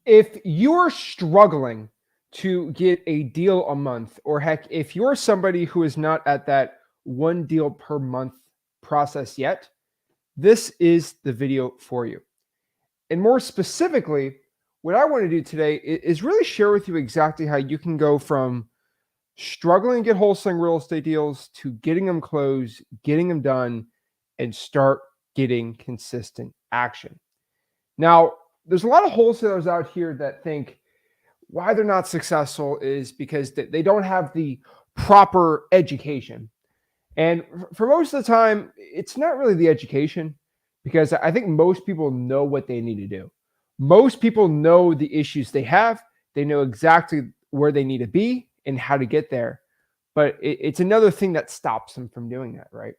If you're struggling to get a deal a month, or heck, if you're somebody who is not at that one deal per month process yet, this is the video for you. And more specifically, what I want to do today is really share with you exactly how you can go from struggling to get wholesaling real estate deals to getting them closed, getting them done, and start getting consistent action. Now, there's a lot of wholesalers out here that think why they're not successful is because they don't have the proper education. And for most of the time, it's not really the education, because I think most people know what they need to do. Most people know the issues they have. They know exactly where they need to be and how to get there. But it's another thing that stops them from doing that, right?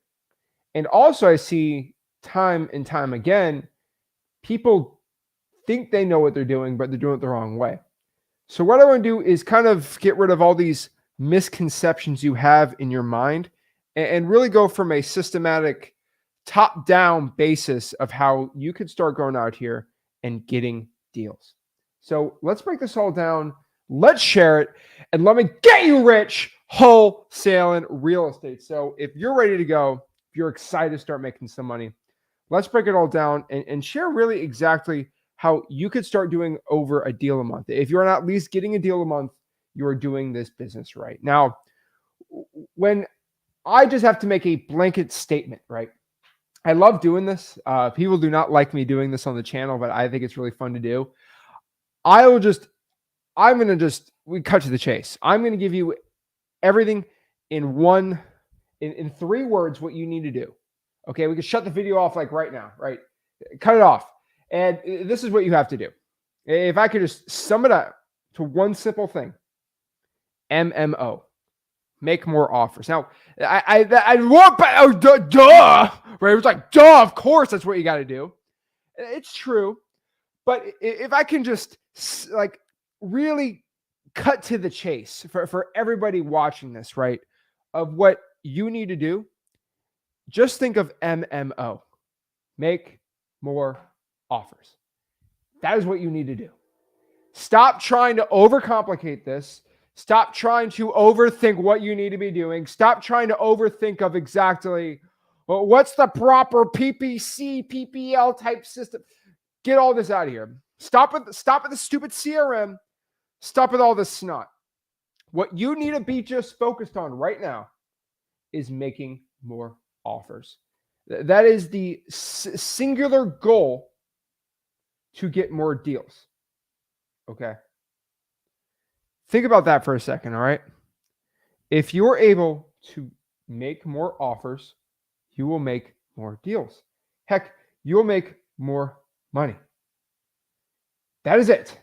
And also, I see time and time again, people think they know what they're doing, but they're doing it the wrong way. So what I want to do is kind of get rid of all these misconceptions you have in your mind and really go from a systematic top-down basis of how you could start going out here and getting deals. So let's break this all down. Let's share it, and let me get you rich wholesaling real estate. So if you're ready to go, if you're excited to start making some money, let's break it all down and share really exactly how you could start doing over a deal a month. If you're not at least getting a deal a month, you are doing this business right. Now, when I just have to make a blanket statement, right? I love doing this. People do not like me doing this on the channel, but I think it's really fun to do. We cut to the chase. I'm going to give you everything in 3 words, what you need to do. Okay, we can shut the video off like right now, right? Cut it off. And this is what you have to do. If I could just sum it up to one simple thing, MMO, make more offers. Now, right? It was like, duh, of course, that's what you got to do. It's true. But if I can just like really cut to the chase for everybody watching this, right, of what you need to do, just think of MMO, make more offers. That is what you need to do. Stop trying to overcomplicate this. Stop trying to overthink what you need to be doing. Stop trying to overthink of exactly, well, what's the proper PPC, PPL type system. Get all this out of here. Stop with the stupid CRM. Stop with all this snot. What you need to be just focused on right now is making more offers. That is the singular goal to get more deals. Okay. Think about that for a second, all right? If you're able to make more offers, you will make more deals. Heck, you'll make more money. That is it.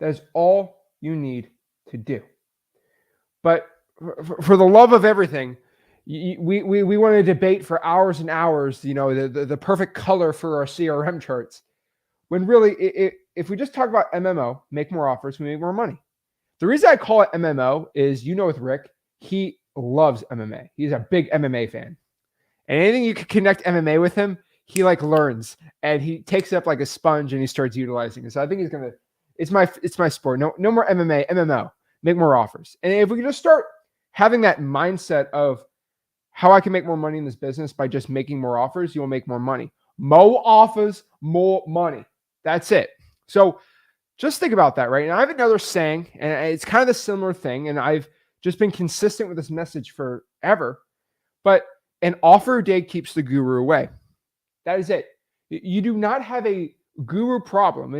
That is all you need to do. But for the love of everything, we want to debate for hours and hours, the perfect color for our CRM charts. When really, if we just talk about MMO, make more offers, we make more money. The reason I call it MMO is, with Rick, he loves MMA. He's a big MMA fan. And anything you can connect MMA with him, he learns, and he takes it up like a sponge and he starts utilizing it. So I think he's going to, it's my sport. No more MMA, MMO, make more offers. And if we can just start having that mindset of how I can make more money in this business by just making more offers, you will make more money. More offers, more money. That's it. So just think about that, right? And I have another saying, and it's kind of a similar thing, and I've just been consistent with this message forever, but an offer a day keeps the guru away. That is it. You do not have a guru problem.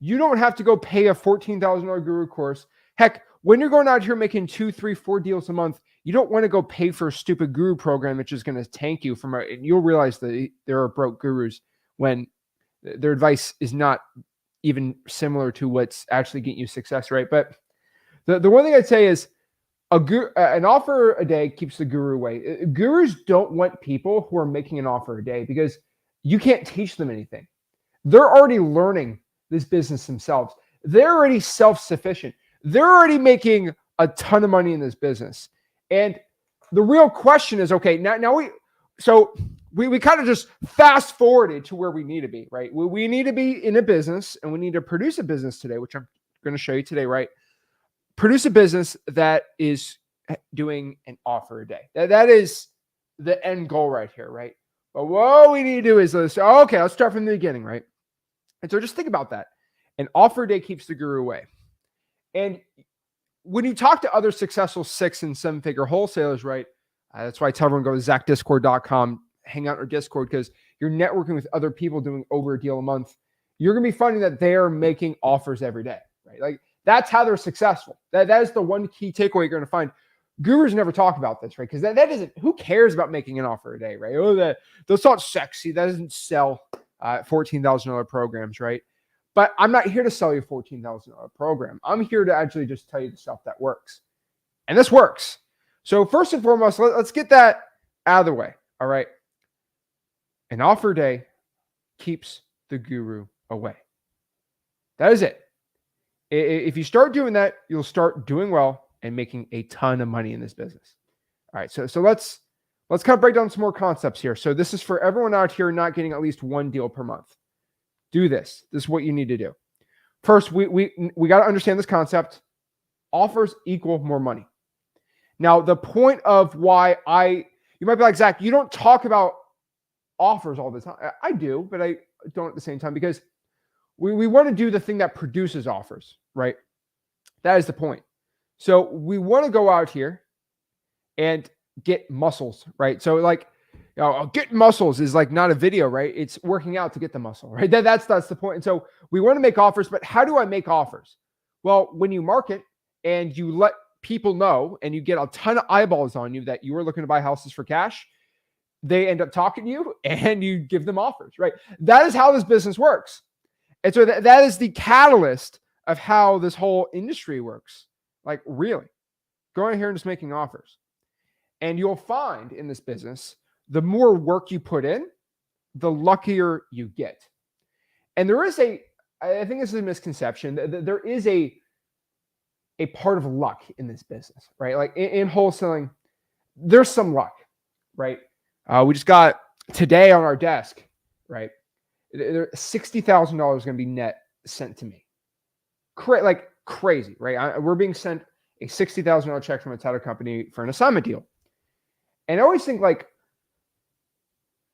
You don't have to go pay a $14,000 guru course. Heck, when you're going out here making 2, 3, 4 deals a month, you don't want to go pay for a stupid guru program, which is going to tank you and you'll realize that there are broke gurus when their advice is not even similar to what's actually getting you success, right? But the one thing I'd say is an offer a day keeps the guru away. Gurus don't want people who are making an offer a day because you can't teach them anything. They're already learning this business themselves. They're already self-sufficient. They're already making a ton of money in this business. And the real question is, okay, so we kind of just fast forwarded to where we need to be, right? We need to be in a business and we need to produce a business today, which I'm going to show you today, right? Produce a business that is doing an offer a day. That is the end goal right here, right? But what we need to do is let's start from the beginning, right? And so just think about that. An offer a day keeps the guru away. And when you talk to other successful 6 and 7 figure wholesalers, right? That's why I tell everyone go to zachdiscord.com, hang out in our Discord, because you're networking with other people doing over a deal a month. You're going to be finding that they're making offers every day, right? Like that's how they're successful. That is the one key takeaway you're going to find. Gurus never talk about this, right? Because that isn't, who cares about making an offer a day, right? Oh, that's not sexy. That doesn't sell $14,000 programs, right? But I'm not here to sell you a $14,000 program. I'm here to actually just tell you the stuff that works. And this works. So first and foremost, let's get that out of the way, all right? An offer day keeps the guru away. That is it. If you start doing that, you'll start doing well and making a ton of money in this business. All right, so let's kind of break down some more concepts here. So this is for everyone out here not getting at least one deal per month. Do this. This is what you need to do. First, we got to understand this concept. Offers equal more money. Now, the point of why you might be like, Zach, you don't talk about offers all the time. I do, but I don't at the same time, because we want to do the thing that produces offers, right? That is the point. So we want to go out here and get muscles, right? So like, getting muscles is like not a video, right? It's working out to get the muscle, right? That's the point. And so we want to make offers, but how do I make offers? Well, when you market and you let people know and you get a ton of eyeballs on you that you are looking to buy houses for cash, they end up talking to you and you give them offers, right? That is how this business works. And so that is the catalyst of how this whole industry works. Like really, going here and just making offers. And you'll find in this business, the more work you put in, the luckier you get. And there is I think this is a misconception. There is a part of luck in this business, right? Like in wholesaling, there's some luck, right? We just got today on our desk, right? $60,000 going to be net sent to me. Crazy, right? We're being sent a $60,000 check from a title company for an assignment deal. And I always think like,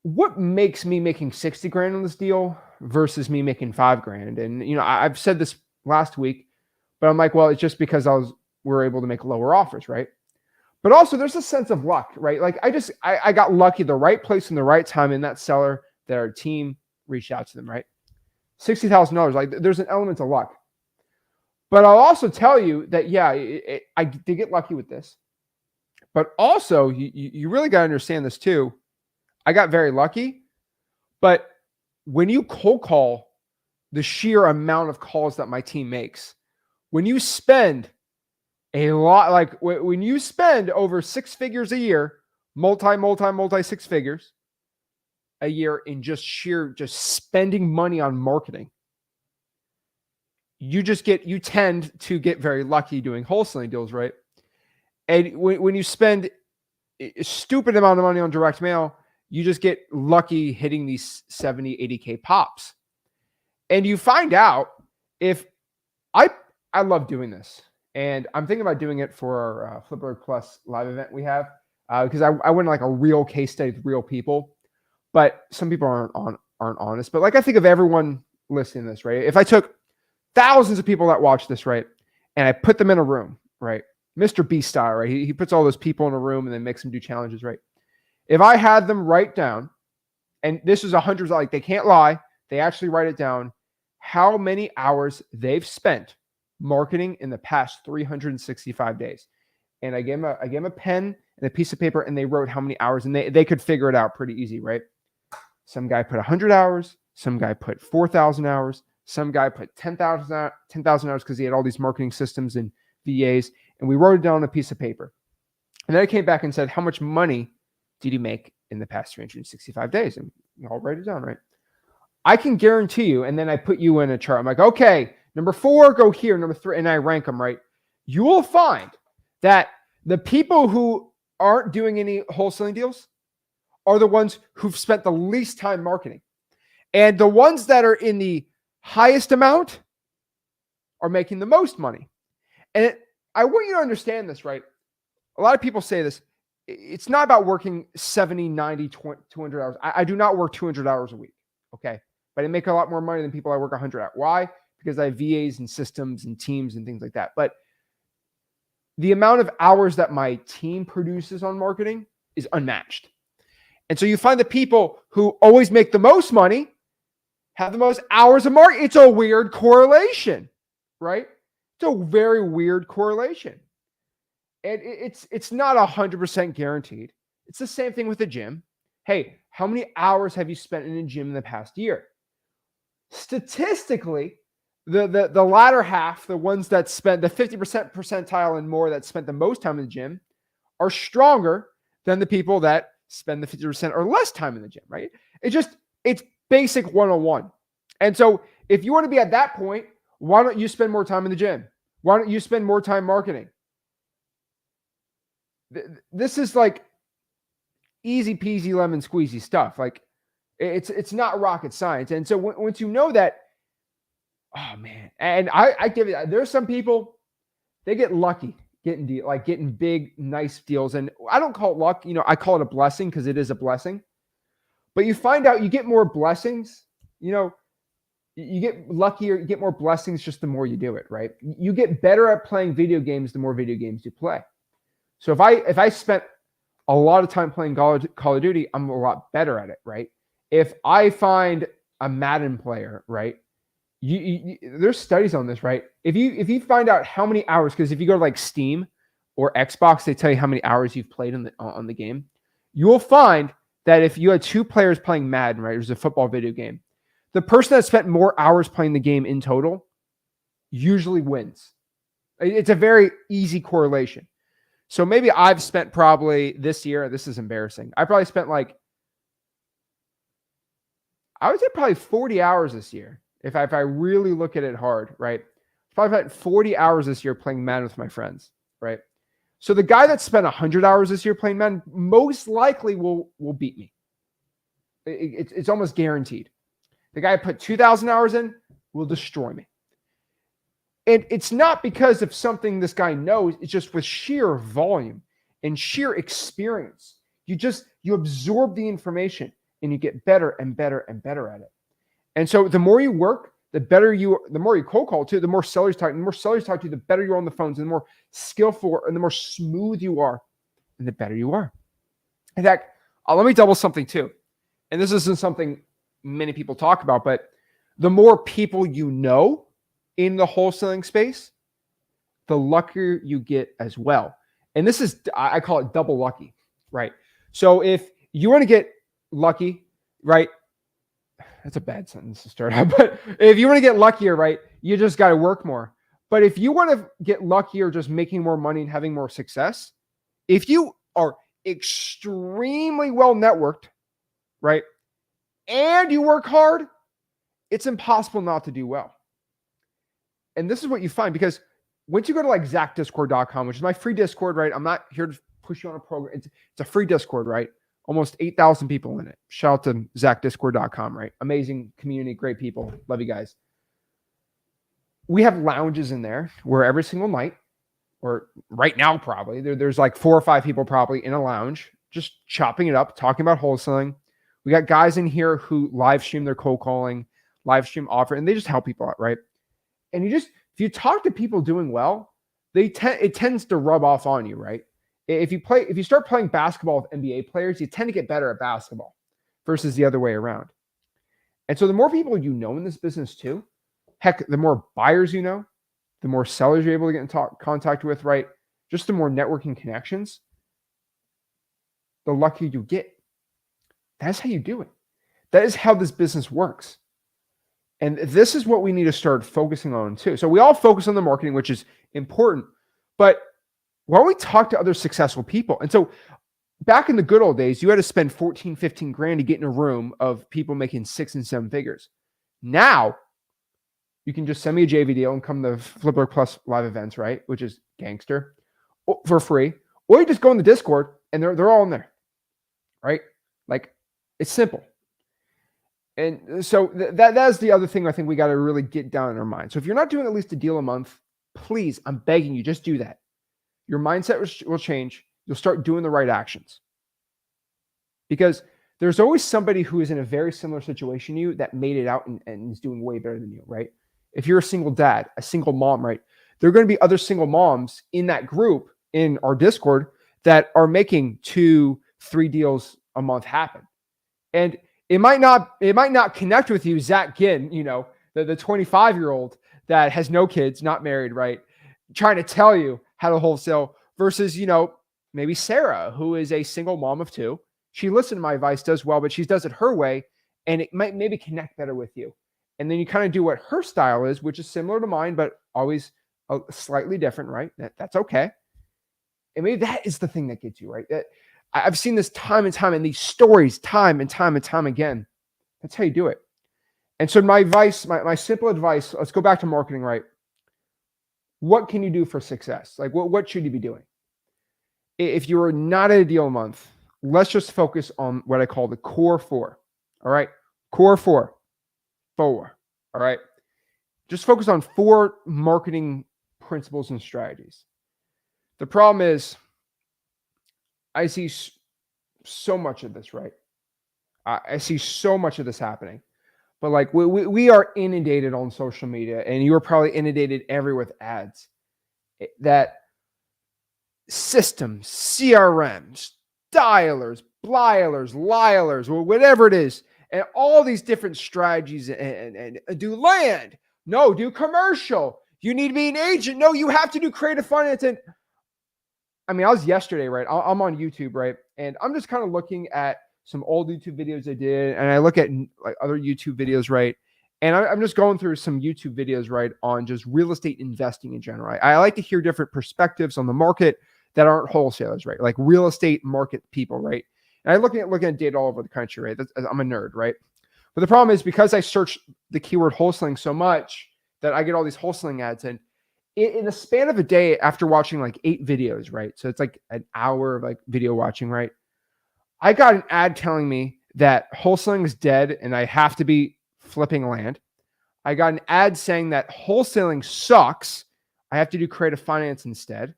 what makes me making 60 grand on this deal versus me making 5 grand? And, I've said this last week, but I'm like, well, it's just because we're able to make lower offers, right? But also there's a sense of luck, right? Like I got lucky, the right place in the right time in that seller that our team reached out to them, right? $60,000, like there's an element of luck. But I'll also tell you that, I did get lucky with this. But also, you really got to understand this too. I got very lucky. But when you cold call the sheer amount of calls that my team makes, when you spend a lot, like when you spend over 6 figures a year, multi 6 figures a year in just spending money on marketing, you tend to get very lucky doing wholesaling deals, right? And when you spend a stupid amount of money on direct mail, you just get lucky hitting these 70, 80K pops. And you find out if I love doing this. And I'm thinking about doing it for our Flipper Plus live event we have, because I went like a real case study with real people, but some people aren't honest. But like I think of everyone listening to this, right? If I took thousands of people that watch this, right, and I put them in a room, right, Mr. Beast style, right? He puts all those people in a room and then makes them do challenges, right? If I had them write down, and this is hundreds, like they can't lie, they actually write it down, how many hours they've spent marketing in the past 365 days. And I gave them a pen and a piece of paper, and they wrote how many hours, and they could figure it out pretty easy, right? Some guy put 100 hours, some guy put 4,000 hours, some guy put 10,000 hours because he had all these marketing systems and VAs, and we wrote it down on a piece of paper. And then I came back and said, how much money did you make in the past 365 days? And I'll write it down, right? I can guarantee you, and then I put you in a chart. I'm like, okay, number 4, go here, number 3, and I rank them, right? You will find that the people who aren't doing any wholesaling deals are the ones who've spent the least time marketing. And the ones that are in the highest amount are making the most money. And I want you to understand this, right? A lot of people say this. It's not about working 70, 90, 200 hours. I do not work 200 hours a week, okay? But I make a lot more money than people I work 100 at. Why? Because I have VAs and systems and teams and things like that. But the amount of hours that my team produces on marketing is unmatched. And so you find the people who always make the most money have the most hours of marketing. It's a weird correlation, right? It's a very weird correlation. And it's not 100% guaranteed. It's the same thing with the gym. Hey, how many hours have you spent in a gym in the past year? Statistically, the latter half, the ones that spent the 50% percentile and more that spent the most time in the gym, are stronger than the people that spend the 50% or less time in the gym, right? It's basic 101. And so if you want to be at that point, why don't you spend more time in the gym? Why don't you spend more time marketing? This is like easy peasy lemon squeezy stuff. Like it's not rocket science. And so once you know that, oh man, and I give it, there's some people, they get lucky getting big, nice deals. And I don't call it luck, I call it a blessing because it is a blessing. But you find out you get more blessings, you get luckier, you get more blessings just the more you do it, right? You get better at playing video games the more video games you play. So if I spent a lot of time playing Call of Duty, I'm a lot better at it, right? If I find a Madden player, right? There's studies on this, right? If you find out how many hours, because if you go to like Steam or Xbox, they tell you how many hours you've played on the game. You will find that if you had two players playing Madden, right? It was a football video game. The person that spent more hours playing the game in total usually wins. It's a very easy correlation. So maybe I've spent probably this year, this is embarrassing. I probably spent I would say probably 40 hours this year. If I really look at it hard, right? Probably about 40 hours this year playing Madden with my friends, right? So the guy that spent 100 hours this year playing Madden most likely will beat me. It's almost guaranteed. The guy who put 2,000 hours in will destroy me. And it's not because of something this guy knows. It's just with sheer volume and sheer experience. You absorb the information and you get better and better and better at it. And so the more you work, the more you cold call too, the more sellers talk, and the more sellers talk to you, the better you are on the phones, and the more skillful and the more smooth you are, and the better you are. In fact, let me double something too. And this isn't something many people talk about, but the more people you know in the wholesaling space, the luckier you get as well. And this is, I call it double lucky, right? So if you want to get lucky, right? That's a bad sentence to start out, but if you want to get luckier, right, you just got to work more. But if you want to get luckier, just making more money and having more success, if you are extremely well networked, right, and you work hard, it's impossible not to do well. And this is what you find, because once you go to like zachdiscord.com, which is my free Discord, right? I'm not here to push you on a program. It's a free Discord, right? Almost 8,000 people in it. Shout out to zachdiscord.com, right? Amazing community, great people. Love you guys. We have lounges in there where every single night, or right now probably, there's like 4 or 5 people probably in a lounge, just chopping it up, talking about wholesaling. We got guys in here who live stream their cold calling, live stream offer, and they just help people out, right? And if you talk to people doing well, it tends to rub off on you, right? If you start playing basketball with NBA players, you tend to get better at basketball versus the other way around. And so the more people you know in this business too, heck, the more buyers you know, the more sellers you're able to get in contact with, right? Just the more networking connections, the luckier you get. That's how you do it. That is how this business works. And this is what we need to start focusing on too. So we all focus on the marketing, which is important, but why don't we talk to other successful people? And so back in the good old days, you had to spend 14, 15 grand to get in a room of people making 6 and 7 figures. Now you can just send me a JV deal and come to Flipboard Plus live events, right? Which is gangster, for free. Or you just go in the Discord and they're all in there, right? Like, it's simple. And so that is the other thing I think we got to really get down in our mind. So if you're not doing at least a deal a month, please, I'm begging you, just do that. Your mindset will change. You'll start doing the right actions. Because there's always somebody who is in a very similar situation to you that made it out and is doing way better than you, right? If you're a single dad, a single mom, right? There are going to be other single moms in that group in our Discord that are making 2-3 deals a month happen. And it might not connect with you, Zach Ginn, the 25-year-old that has no kids, not married, right? Trying to tell you how to wholesale versus, maybe Sarah, who is a single mom of 2. She listened to my advice, does well, but she does it her way, and it might maybe connect better with you. And then you kind of do what her style is, which is similar to mine, but always slightly different, right? That's okay. And maybe that is the thing that gets you, right? I've seen this time and time, and these stories time and time again. That's how you do it. And so my advice, my simple advice, let's go back to marketing, right? What can you do for success? Like what should you be doing? If you're not at a deal a month, let's just focus on what I call the core 4. All right. Core 4. All right. Just focus on 4 marketing principles and strategies. The problem is I see so much of this, right? I see so much of this happening. But like we are inundated on social media, and you are probably inundated everywhere with ads. That systems, CRMs, dialers, blialers, lialers, or whatever it is, and all these different strategies and do land. No, do commercial. You need to be an agent. No, you have to do creative finance. And I mean, I was yesterday, right? I'm on YouTube, right? And I'm just kind of looking at some old YouTube videos I did, and I look at like other YouTube videos, right? And I'm just going through some YouTube videos, right, on just real estate investing in general. I like to hear different perspectives on the market that aren't wholesalers, right? Like real estate market people, right? And I'm looking at data all over the country, right? I'm a nerd, right? But the problem is because I search the keyword wholesaling so much that I get all these wholesaling ads, and in the span of a day after watching like 8 videos, right? So it's like an hour of like video watching, right? I got an ad telling me that wholesaling is dead and I have to be flipping land. I got an ad saying that wholesaling sucks. I have to do creative finance instead.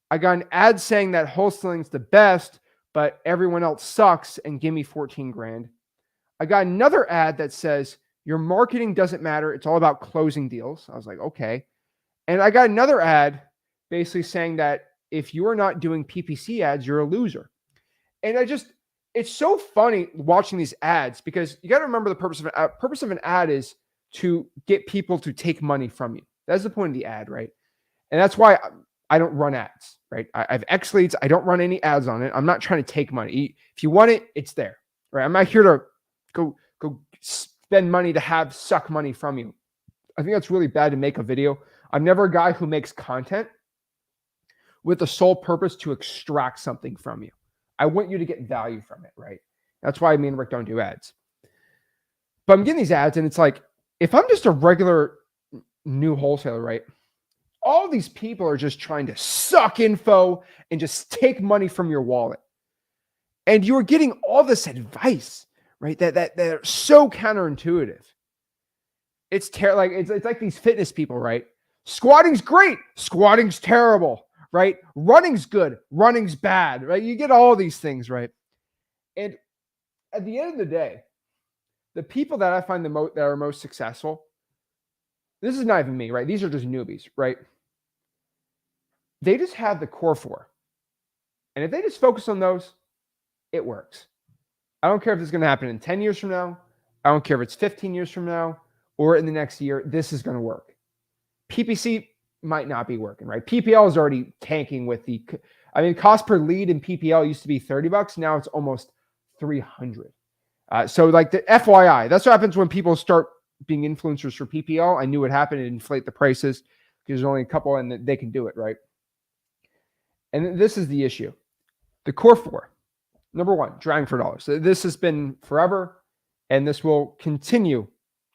I got an ad saying that wholesaling is the best, but everyone else sucks and give me 14 grand. I got another ad that says your marketing doesn't matter. It's all about closing deals. I was like, okay. And I got another ad basically saying that if you are not doing PPC ads, you're a loser. And it's so funny watching these ads because you got to remember the purpose of an ad. Purpose of an ad is to get people to take money from you. That's the point of the ad, right? And that's why I don't run ads, right? I have X leads. I don't run any ads on it. I'm not trying to take money. If you want it, it's there, right? I'm not here to go spend money to suck money from you. I think that's really bad to make a video. I'm never a guy who makes content with the sole purpose to extract something from you. I want you to get value from it, right? That's why me and Rick don't do ads. But I'm getting these ads, and it's like, if I'm just a regular new wholesaler, right? All these people are just trying to suck info and just take money from your wallet. And you're getting all this advice, right? That are so counterintuitive. It's like these fitness people, right? Squatting's great. Squatting's terrible. Right? Running's good. Running's bad, right? You get all these things, right? And at the end of the day, the people that I find that are most successful, this is not even me, right? These are just newbies, right? They just have the core 4. And if they just focus on those, it works. I don't care if it's going to happen in 10 years from now. I don't care if it's 15 years from now or in the next year. This is going to work. PPC might not be working, right? PPL is already tanking with cost per lead in PPL used to be $30. Now it's almost 300. So like the FYI, that's what happens when people start being influencers for PPL. I knew what happened. It inflate the prices because there's only a couple and they can do it, right? And this is the issue. The core 4. Number 1, driving for dollars. This has been forever, and this will continue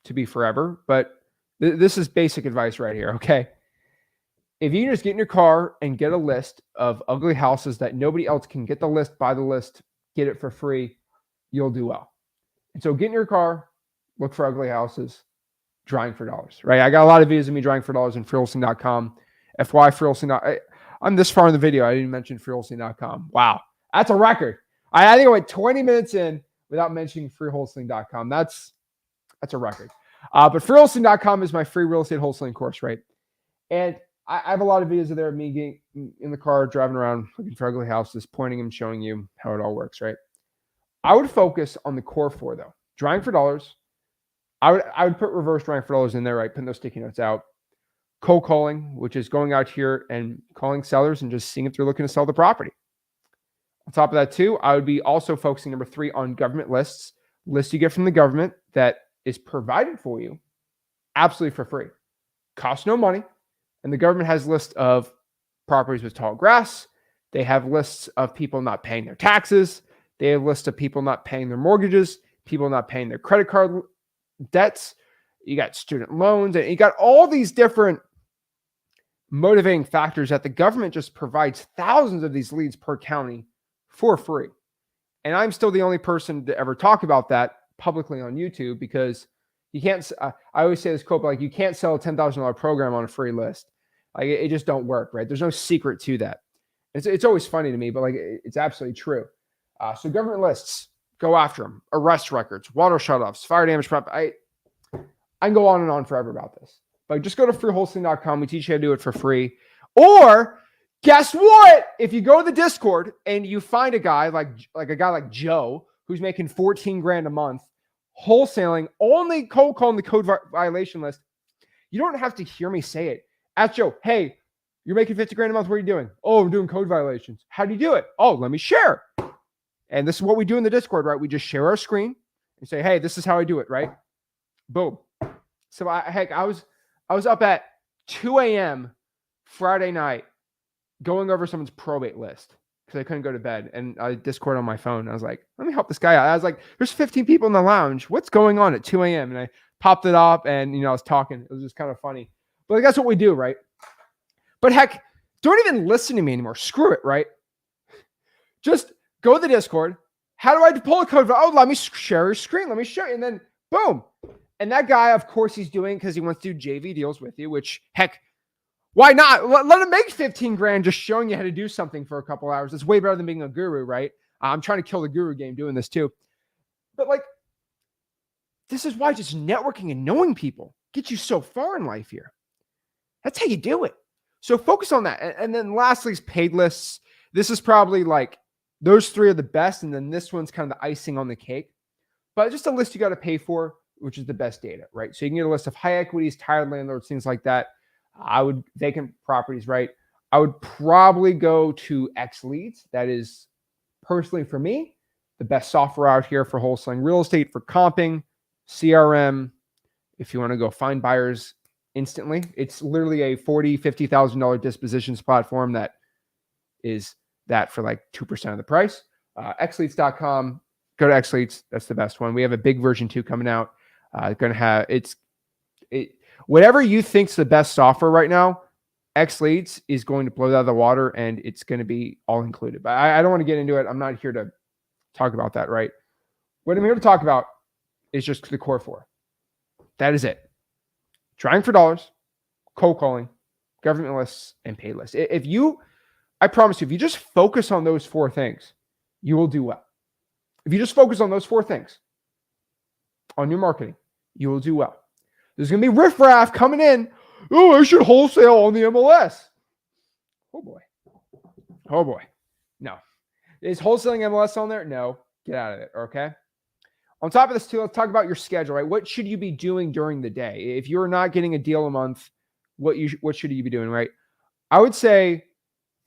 to be forever, but this is basic advice right here, okay? If you can just get in your car and get a list of ugly houses that nobody else can get the list, buy the list, get it for free, you'll do well. And so get in your car, look for ugly houses, drawing for dollars, right? I got a lot of videos of me drawing for dollars on freewholesaling.com. FY freewholesaling. I'm this far in the video. I didn't mention freewholesaling.com. Wow. That's a record. I think I went 20 minutes in without mentioning freewholesaling.com. That's a record. But freewholesaling.com is my free real estate wholesaling course, right? And I have a lot of videos of there of me getting in the car, driving around, looking for ugly houses, pointing and showing you how it all works, right? I would focus on the core four, though. Drawing for dollars. I would put reverse drawing for dollars in there, right? Putting those sticky notes out. Cold calling, which is going out here and calling sellers and just seeing if they're looking to sell the property. On top of that, too, I would be also focusing, number 3, on government lists. Lists you get from the government that is provided for you absolutely for free. Costs no money. And the government has lists of properties with tall grass. They have lists of people not paying their taxes. They have lists of people not paying their mortgages, people not paying their credit card debts. You got student loans, and you got all these different motivating factors that the government just provides thousands of these leads per county for free. And I'm still the only person to ever talk about that publicly on YouTube, because you can't, I always say this quote, but like, you can't sell a $10,000 program on a free list. Like, it just don't work, right? There's no secret to that. It's always funny to me, but like, it's absolutely true. So government lists, go after them. Arrest records, water shutoffs, fire damage prep. I can go on and on forever about this. But just go to freewholesaling.com. We teach you how to do it for free. Or guess what? If you go to the Discord and you find a guy like Joe, who's making 14 grand a month, wholesaling, only cold calling the code violation list, you don't have to hear me say it. Ask Joe, hey, you're making 50 grand a month. What are you doing? Oh, I'm doing code violations. How do you do it? Oh, let me share. And this is what we do in the Discord, right? We just share our screen and say, hey, this is how I do it, right? Boom. So I was up at 2 a.m. Friday night going over someone's probate list because I couldn't go to bed. And I Discord on my phone. I was like, let me help this guy out. I was like, there's 15 people in the lounge. What's going on at 2 a.m.? And I popped it up and, I was talking. It was just kind of funny. But like, that's what we do, right? But heck, don't even listen to me anymore. Screw it, right? Just go to the Discord. How do I pull a code? Oh, let me share your screen. Let me show you. And then boom. And that guy, of course, he's doing because he wants to do JV deals with you, which, heck, why not? Let him make 15 grand just showing you how to do something for a couple hours. It's way better than being a guru, right? I'm trying to kill the guru game doing this too. But like, this is why just networking and knowing people gets you so far in life here. That's how you do it. So focus on that. And then lastly is paid lists. This is probably like, those 3 are the best. And then this one's kind of the icing on the cake. But just a list you got to pay for, which is the best data, right? So you can get a list of high equities, tired landlords, things like that. Vacant properties, right? I would probably go to X Leads. That is personally for me, the best software out here for wholesaling real estate, for comping, CRM. If you want to go find buyers instantly, it's literally a $40,000, $50,000 dispositions platform that is that for like 2% of the price. xleads.com, go to xleads. That's the best one. We have a big version 2 coming out. Going to have whatever you think's the best software right now, X Leads is going to blow that out of the water, and it's going to be all included. But I don't want to get into it. I'm not here to talk about that, right? What I'm here to talk about is just the core 4. That is it. Trying for dollars, cold calling, government lists, and paid lists. I promise you, if you just focus on those 4 things, you will do well. If you just focus on those 4 things on your marketing, you will do well. There's going to be riffraff coming in. Oh, I should wholesale on the MLS. Oh, boy. Oh, boy. No. Is wholesaling MLS on there? No. Get out of it, okay? On top of this, too, let's talk about your schedule, right? What should you be doing during the day? If you're not getting a deal a month, what should you be doing, right? I would say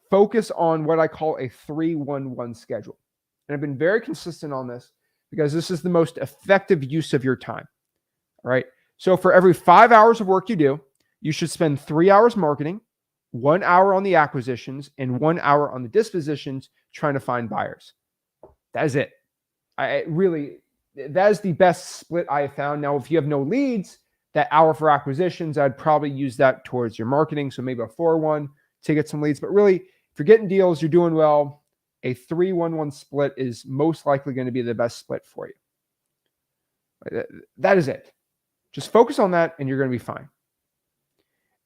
focus on what I call a 3-1-1 schedule. And I've been very consistent on this because this is the most effective use of your time, all right? So for every 5 hours of work you do, you should spend 3 hours marketing, 1 hour on the acquisitions, and 1 hour on the dispositions trying to find buyers. That is it. That is the best split I have found. Now, if you have no leads, that hour for acquisitions, I'd probably use that towards your marketing. So maybe a 4-1 to get some leads. But really, if you're getting deals, you're doing well, a 3-1-1 split is most likely going to be the best split for you. That is it. Just focus on that and you're going to be fine.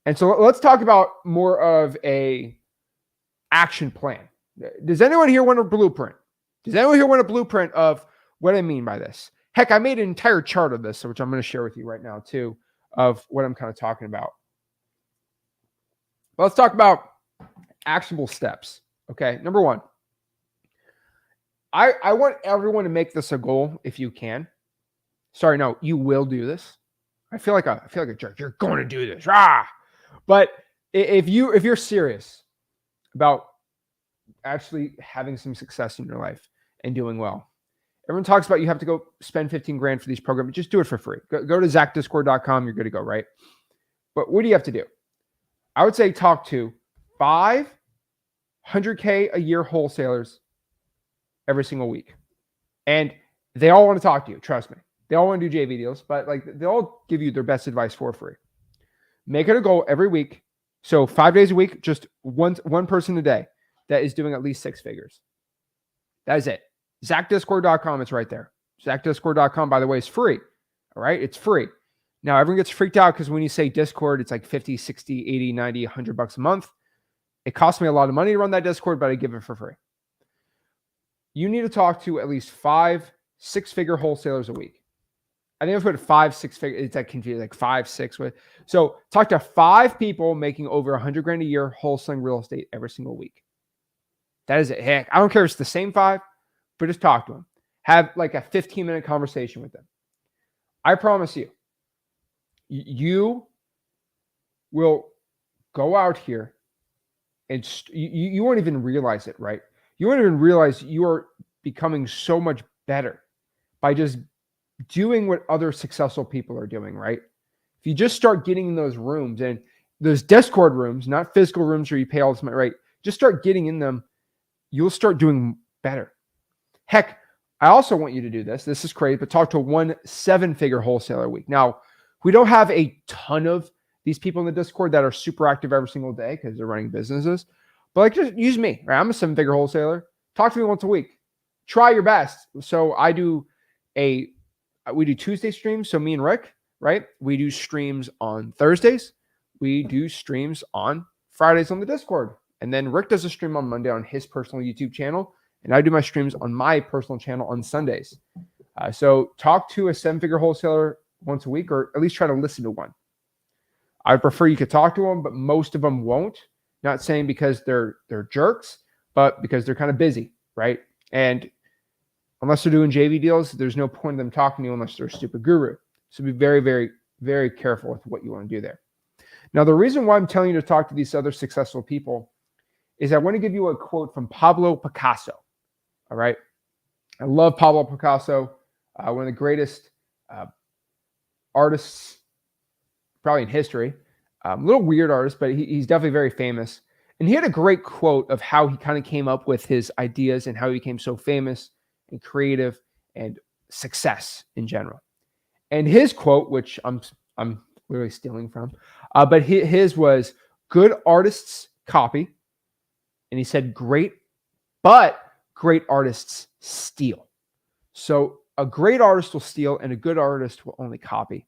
And so let's talk about more of a action plan. Does anyone here want a blueprint? Does anyone here want a blueprint of what I mean by this? Heck, I made an entire chart of this, which I'm going to share with you right now too, of what I'm kind of talking about. Let's talk about actionable steps. Okay. Number one, I want everyone to make this a goal if you can. Sorry, no, you will do this. I feel like a jerk. You're going to do this. But if you're serious about actually having some success in your life and doing well, everyone talks about you have to go spend 15 grand for these programs. Just do it for free. Go to zachdiscord.com. You're good to go, right? But what do you have to do? I would say talk to 500K a year wholesalers every single week. And they all want to talk to you. Trust me. They all want to do JV deals, but like they'll all give you their best advice for free. Make it a goal every week. So 5 days a week, just one person a day that is doing at least 6 figures. That is it. ZachDiscord.com. It's right there. ZachDiscord.com, by the way, is free. All right. It's free. Now everyone gets freaked out because when you say Discord, it's like 50, 60, 80, 90, $100 a month. It costs me a lot of money to run that Discord, but I give it for free. You need to talk to at least 5 6-figure wholesalers a week. I think I've put 5 6-figure. It's like confusing, like 5 6 with. So talk to 5 people making over 100 grand a year wholesaling real estate every single week. That is it. Heck, I don't care if it's the same 5, but just talk to them. Have like a 15-minute conversation with them. I promise you, you will go out here and you won't even realize it, right? You won't even realize you are becoming so much better by just doing what other successful people are doing, right? If you just start getting in those rooms and those Discord rooms, not physical rooms where you pay all this money, right? Just start getting in them. You'll start doing better. Heck, I also want you to do this. This is crazy, but talk to 1 7-figure wholesaler a week. Now, we don't have a ton of these people in the Discord that are super active every single day because they're running businesses. But like, just use me, right? I'm a 7-figure wholesaler. Talk to me once a week. Try your best. So we do Tuesday streams. So me and Rick, right? We do streams on Thursdays. We do streams on Fridays on the Discord. And then Rick does a stream on Monday on his personal YouTube channel. And I do my streams on my personal channel on Sundays. So talk to a 7-figure wholesaler once a week, or at least try to listen to one. I prefer you could talk to them, but most of them won't. Not saying because they're jerks, but because they're kind of busy, right? And unless they're doing JV deals, there's no point in them talking to you unless they're a stupid guru. So be very, very, very careful with what you want to do there. Now, the reason why I'm telling you to talk to these other successful people is I want to give you a quote from Pablo Picasso. All right. I love Pablo Picasso, one of the greatest artists probably in history. A little weird artist, but he's definitely very famous. And he had a great quote of how he kind of came up with his ideas and how he became so famous and creative and success in general. And his quote, which I'm literally stealing from, but his was, "Good artists copy." And he said, great artists steal. So a great artist will steal and a good artist will only copy.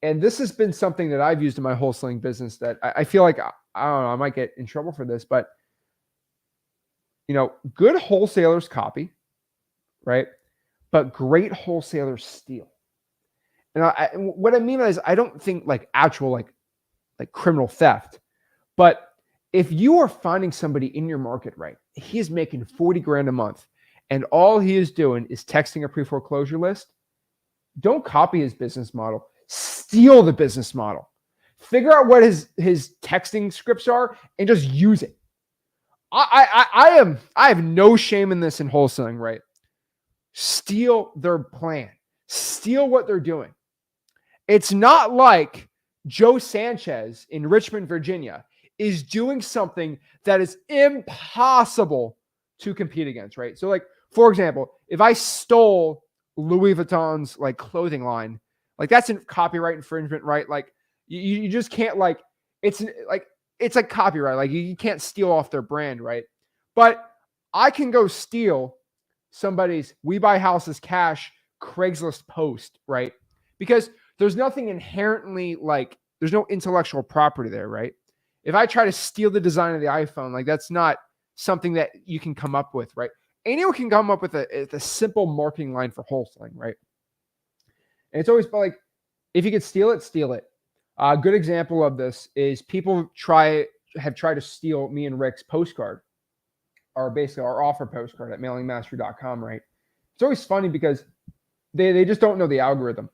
And this has been something that I've used in my wholesaling business that I feel like, I don't know, I might get in trouble for this, but good wholesalers copy, right? But great wholesalers steal. And what I mean is, I don't think like actual like criminal theft, but if you are finding somebody in your market, right, he is making 40 grand a month and all he is doing is texting a pre-foreclosure list, don't copy his business model. Steal the business model. Figure out what his texting scripts are and just use it. I have no shame in this in wholesaling, right? Steal their plan. Steal what they're doing. It's not like Joe Sanchez in Richmond, Virginia is doing something that is impossible to compete against, right? So like, for example, if I stole Louis Vuitton's like clothing line, like that's a copyright infringement, right? Like you just can't it's like copyright. Like you can't steal off their brand, right? But I can go steal somebody's We Buy Houses Cash Craigslist post, right? Because there's nothing inherently like, there's no intellectual property there, right? If I try to steal the design of the iPhone, like that's not something that you can come up with, right? Anyone can come up with a simple marketing line for wholesaling, right? And it's always like, if you could steal it, steal it. A good example of this is people have tried to steal me and Rick's postcard, or basically our offer postcard at mailingmastery.com, right? It's always funny because they just don't know the algorithm.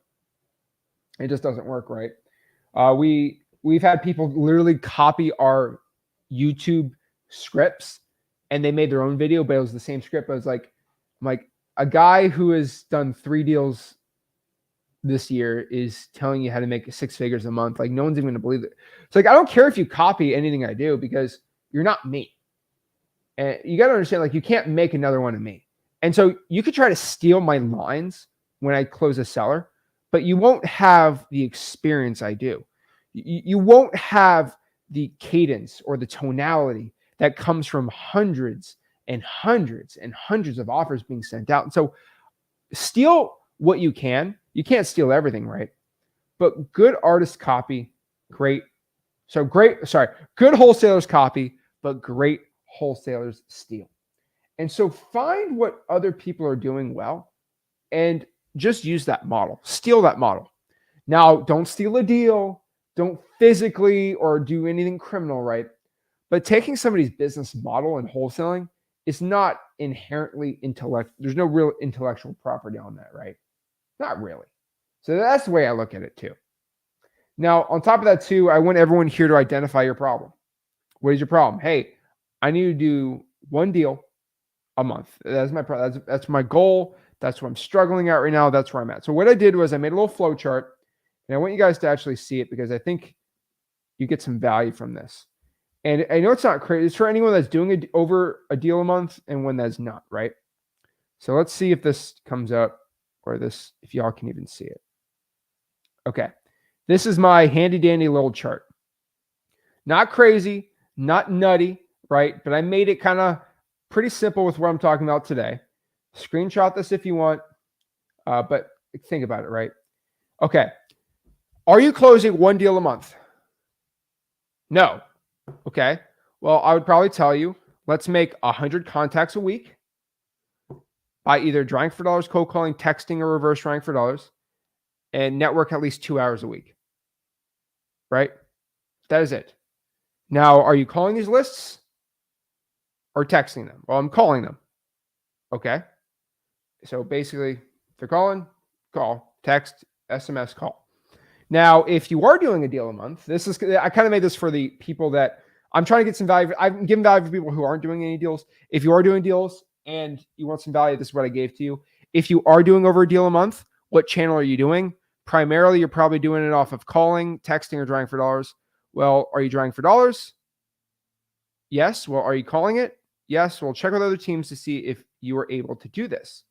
It just doesn't work, right? We've had people literally copy our YouTube scripts and they made their own video, but it was the same script. I was like, a guy who has done 3 deals this year is telling you how to make 6 figures a month. Like, no one's even going to believe it. It's like, I don't care if you copy anything I do because you're not me. And you got to understand, like, you can't make another one of me. And so you could try to steal my lines when I close a seller, but you won't have the experience I do. You won't have the cadence or the tonality that comes from hundreds and hundreds and hundreds of offers being sent out. And so steal what you can. You can't steal everything, right? But good artists copy, good wholesalers copy, but great wholesalers steal. And so find what other people are doing well and just use that model, steal that model. Now, don't steal a deal, don't physically or do anything criminal, right? But taking somebody's business model and wholesaling is not inherently there's no real intellectual property on that, right? Not really. So that's the way I look at it too. Now, on top of that too, I want everyone here to identify your problem. What is your problem? Hey, I need to do 1 deal a month. That's my problem. That's my goal. That's what I'm struggling at right now. That's where I'm at. So what I did was I made a little flow chart, and I want you guys to actually see it because I think you get some value from this. And I know it's not crazy. It's for anyone that's doing over a deal a month and one that's not, right? So let's see if this comes up, or if y'all can even see it. Okay. This is my handy dandy little chart. Not crazy, not nutty, right? But I made it kind of pretty simple with what I'm talking about today. Screenshot this if you want, but think about it, right? Okay. Are you closing 1 deal a month? No. Okay. Well, I would probably tell you, let's make 100 contacts a week by either drawing for dollars, cold calling, texting, or reverse drawing for dollars, and network at least 2 hours a week. Right? That is it. Now, are you calling these lists or texting them? Well, I'm calling them. Okay. So basically, if they're calling, call, text, SMS, call. Now, if you are doing a deal a month, I kind of made this for the people that I'm trying to get some value. I'm giving value for people who aren't doing any deals. If you are doing deals and you want some value, this is what I gave to you. If you are doing over a deal a month, what channel are you doing? Primarily, you're probably doing it off of calling, texting, or drawing for dollars. Well, are you drawing for dollars? Yes. Well, are you calling it? Yes. We'll check with other teams to see if you are able to do this.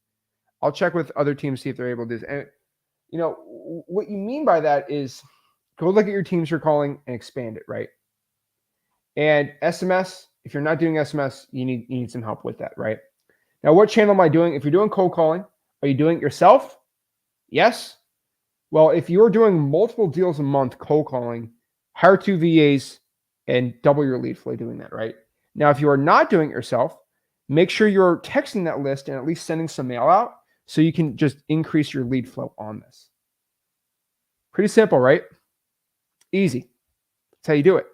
I'll check with other teams to see if they're able to do this. And you know, what you mean by that is go look at your teams you're calling and expand it, right? And SMS, if you're not doing SMS, you need some help with that, right? Now, what channel am I doing? If you're doing cold calling, are you doing it yourself? Yes. Well, if you're doing multiple deals a month cold calling, hire 2 VAs and double your lead flow doing that, right? Now, if you are not doing it yourself, make sure you're texting that list and at least sending some mail out so you can just increase your lead flow on this. Pretty simple, right? Easy. That's how you do it.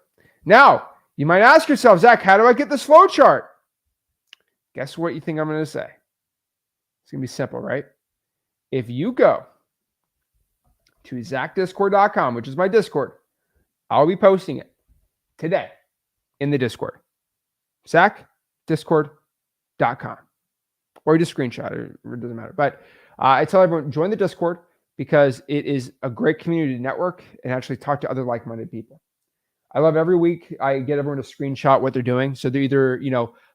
Now, you might ask yourself, Zach, how do I get this flow chart? Guess what you think I'm going to say? It's going to be simple, right? If you go to zachdiscord.com, which is my Discord, I'll be posting it today in the Discord. zachdiscord.com. Or you just screenshot it. It doesn't matter. But I tell everyone, join the Discord because it is a great community to network and actually talk to other like-minded people. I love every week I get everyone to screenshot what they're doing. So they're either,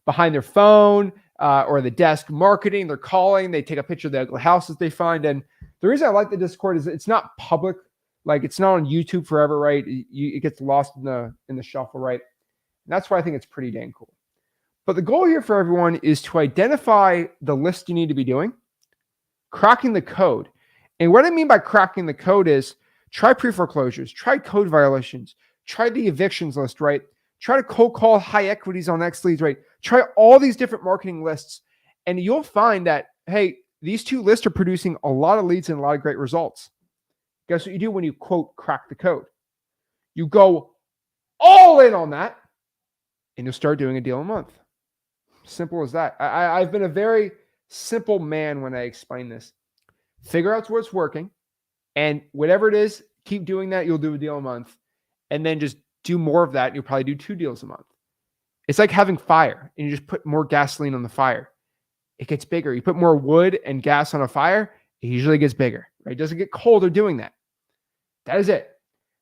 behind their phone or the desk marketing, they're calling, they take a picture of the ugly houses they find. And the reason I like the Discord is it's not public. Like it's not on YouTube forever, right? It gets lost in the shuffle, right? And that's why I think it's pretty dang cool. But the goal here for everyone is to identify the list you need to be doing, cracking the code. And what I mean by cracking the code is try pre-foreclosures, try code violations, try the evictions list, right? Try to cold call high equities on X leads, right? Try all these different marketing lists. And you'll find that, hey, these two lists are producing a lot of leads and a lot of great results. Guess what you do when you, quote, crack the code? You go all in on that, and you'll start doing a deal a month. Simple as that. I've been a very simple man when I explain this. Figure out what's working, and whatever it is, keep doing that. You'll do a deal a month, and then just do more of that. And you'll probably do 2 deals a month. It's like having fire, and you just put more gasoline on the fire. It gets bigger. You put more wood and gas on a fire, it usually gets bigger, right? It doesn't get colder doing that. That is it.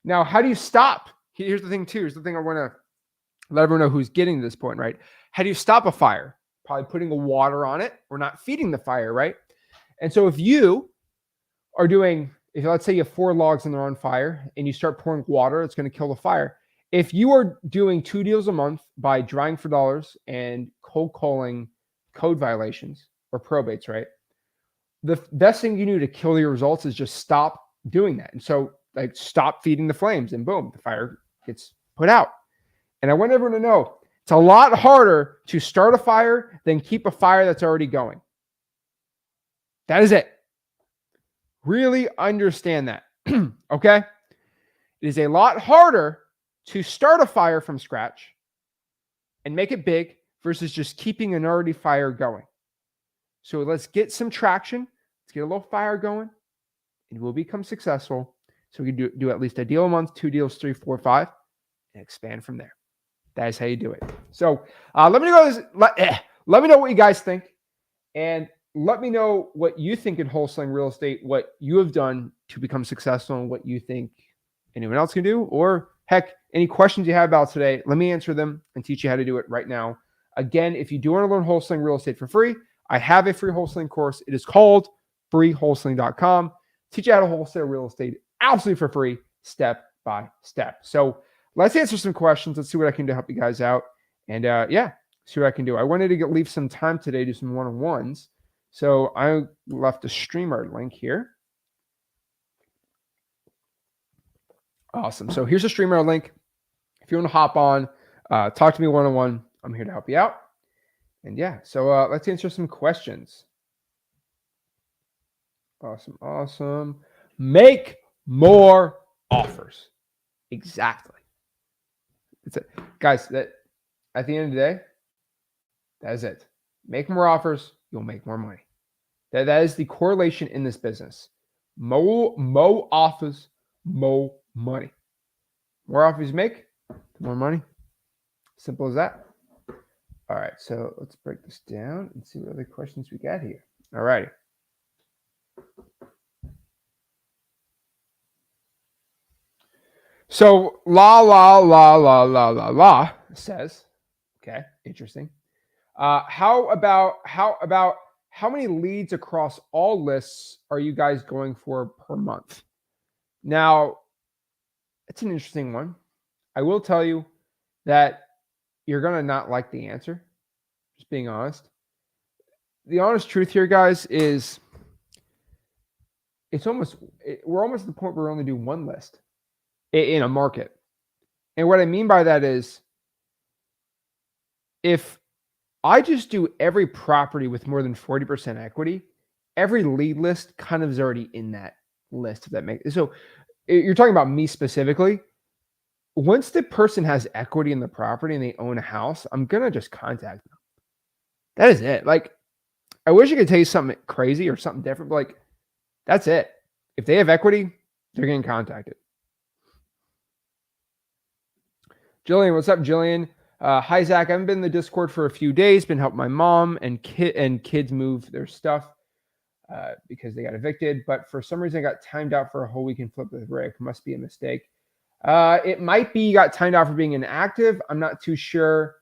Now, how do you stop? Here's the thing too. Here's the thing I want to let everyone know who's getting to this point, right? How do you stop a fire? Probably putting a water on it or not feeding the fire, right? And so if you are doing, if let's say you have 4 logs and they're on fire and you start pouring water, it's going to kill the fire. If you are doing 2 deals a month by drying for dollars and cold calling code violations or probates, right? The best thing you do to kill your results is just stop doing that. And so like stop feeding the flames and boom, the fire gets put out. And I want everyone to know it's a lot harder to start a fire than keep a fire that's already going. That is it. Really understand that. Okay? It is a lot harder to start a fire from scratch and make it big versus just keeping an already fire going. So let's get some traction. Let's get a little fire going and we'll become successful. So we can do at least a deal a month, 2 deals, 3, 4, 5, and expand from there. That is how you do it. So let me know what you guys think, and let me know what you think in wholesaling real estate, what you have done to become successful, and what you think anyone else can do, or heck, any questions you have about today. Let me answer them and teach you how to do it right now. Again, if you do want to learn wholesaling real estate for free, I have a free wholesaling course. It is called freewholesaling.com. Teach you how to wholesale real estate absolutely for free, step by step. So let's answer some questions. Let's see what I can do to help you guys out. And see what I can do. I wanted to leave some time today to do some one-on-ones. So I left a StreamYard link here. Awesome. So here's a StreamYard link. If you want to hop on, talk to me one-on-one, I'm here to help you out. And so let's answer some questions. Awesome. Make more offers. Exactly. It's it. Guys, that at the end of the day, that is it. Make more offers, you'll make more money. That is the correlation in this business. More offers, more money. More offers you make, the more money. Simple as that. All right, so let's break this down and see what other questions we got here. All righty. So la says, okay, interesting. How about how many leads across all lists are you guys going for per month? Now, it's an interesting one. I will tell you that you're gonna not like the answer. Just being honest. The honest truth here, guys, is we're almost at the point where we only do 1 list in a market. And what I mean by that is if I just do every property with more than 40% equity, every lead list kind of is already in that list. If that makes so, you're talking about me specifically. Once the person has equity in the property and they own a house, I'm gonna just contact them. That is it. Like, I wish I could tell you something crazy or something different, but like, that's it. If they have equity, they're getting contacted. Jillian, what's up, Jillian? Hi, Zach. I haven't been in the Discord for a few days. Been helping my mom and kids move their stuff because they got evicted. But for some reason, I got timed out for a whole weekend flip with Rick. Must be a mistake. It might be you got timed out for being inactive. I'm not too sure.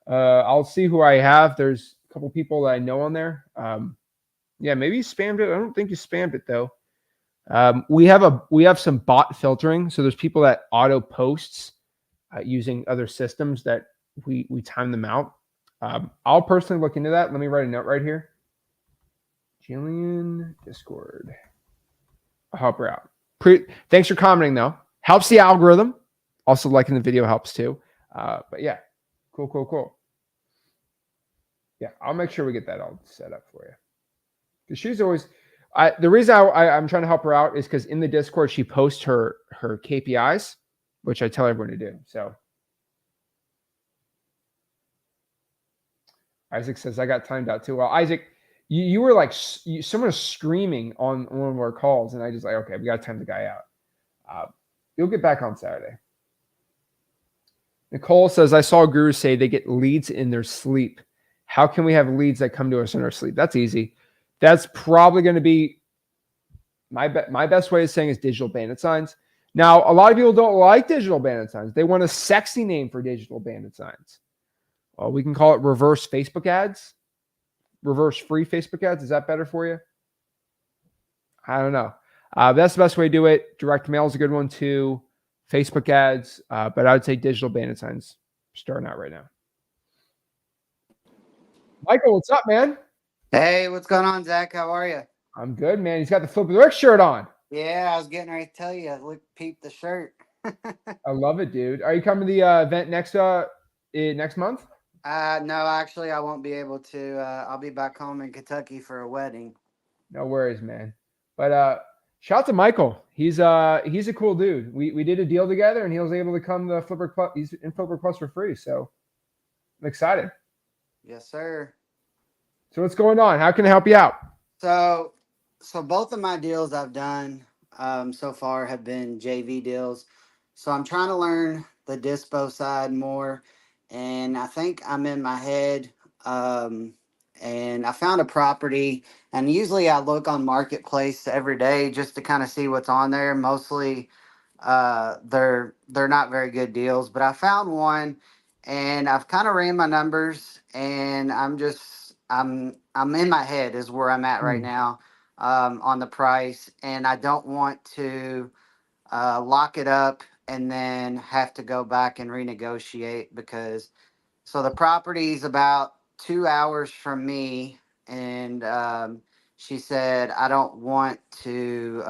I'll see who I have. There's a couple people that I know on there. Maybe you spammed it. I don't think you spammed it though. We have some bot filtering. So there's people that auto posts using other systems that we time them out. I'll personally look into that. Let me write a note right here. Jillian Discord. I'll help her out. Thanks for commenting though. Helps the algorithm. Also liking the video helps too. But yeah, cool. Yeah, I'll make sure we get that all set up for you. Because she's always, the reason I'm trying to help her out is because in the Discord she posts her KPIs, which I tell everyone to do. So Isaac says I got timed out too well. Isaac, you were like someone was screaming on one of our calls, and I just like, okay, we got to time the guy out. You'll get back on Saturday. Nicole says I saw gurus say they get leads in their sleep. How can we have leads that come to us in our sleep? That's easy. That's probably going to be my best way of saying is digital bandit signs. Now, a lot of people don't like digital bandit signs. They want a sexy name for digital bandit signs. Well, we can call it reverse Facebook ads, reverse free Facebook ads. Is that better for you? I don't know. That's the best way to do it. Direct mail is a good one too. Facebook ads, but I would say digital bandit signs starting out right now. Michael, what's up, man? Hey, what's going on, Zach? How are you? I'm good, man. He's got the Flip with Rick shirt on. Yeah, I was getting ready to tell you. Look, peep the shirt. I love it, dude. Are you coming to the event next month? No, actually, I won't be able to. I'll be back home in Kentucky for a wedding. No worries, man. But shout out to Michael. He's a cool dude. We did a deal together, and he was able to come to Flipper Plus. He's in Flipper Plus for free, so I'm excited. Yes, sir. So what's going on? How can I help you out? So both of my deals I've done so far have been JV deals. So I'm trying to learn the dispo side more, and I think I'm in my head. And I found a property, and usually I look on Marketplace every day just to kind of see what's on there. Mostly, they're not very good deals, but I found one, and I've kind of ran my numbers, and I'm in my head is where I'm at right now on the price, and I don't want to lock it up and then have to go back and renegotiate because so the property's about 2 hours from me, and she said I don't want to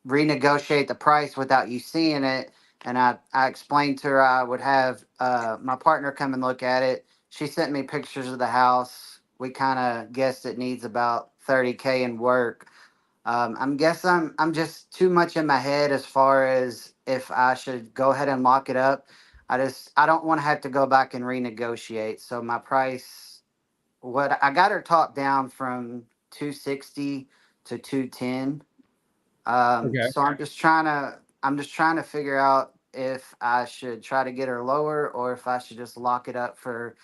renegotiate the price without you seeing it. And I explained to her I would have my partner come and look at it. She sent me pictures of the house. We kind of guessed it needs about 30K in work. I'm guess I'm just too much in my head as far as if I should go ahead and lock it up. I don't want to have to go back and renegotiate. So my price, what I got her talked down from 260 to 210. Okay. So I'm just trying to figure out if I should try to get her lower or if I should just lock it up for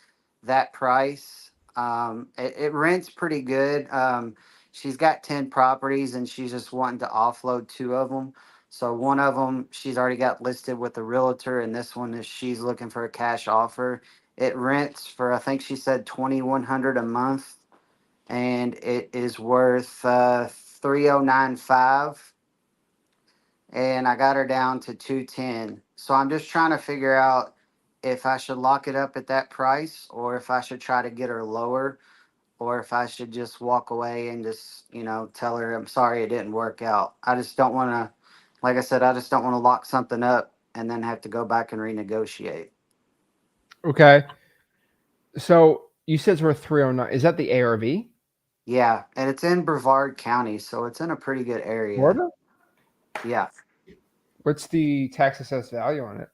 that price. It rents pretty good. She's got 10 properties and she's just wanting to offload two of them. So one of them she's already got listed with a realtor, and this one is she's looking for a cash offer. It rents for I think she said 2,100 a month, and it is worth 3,095, and I got her down to 210. So I'm just trying to figure out if I should lock it up at that price or if I should try to get her lower or if I should just walk away and just, tell her I'm sorry it didn't work out. I just don't want to, like I said, I just don't want to lock something up and then have to go back and renegotiate. Okay. So you said it's worth 309. Is that the ARV? Yeah, and it's in Brevard County, so it's in a pretty good area. Florida? Yeah. What's the tax assessed value on it?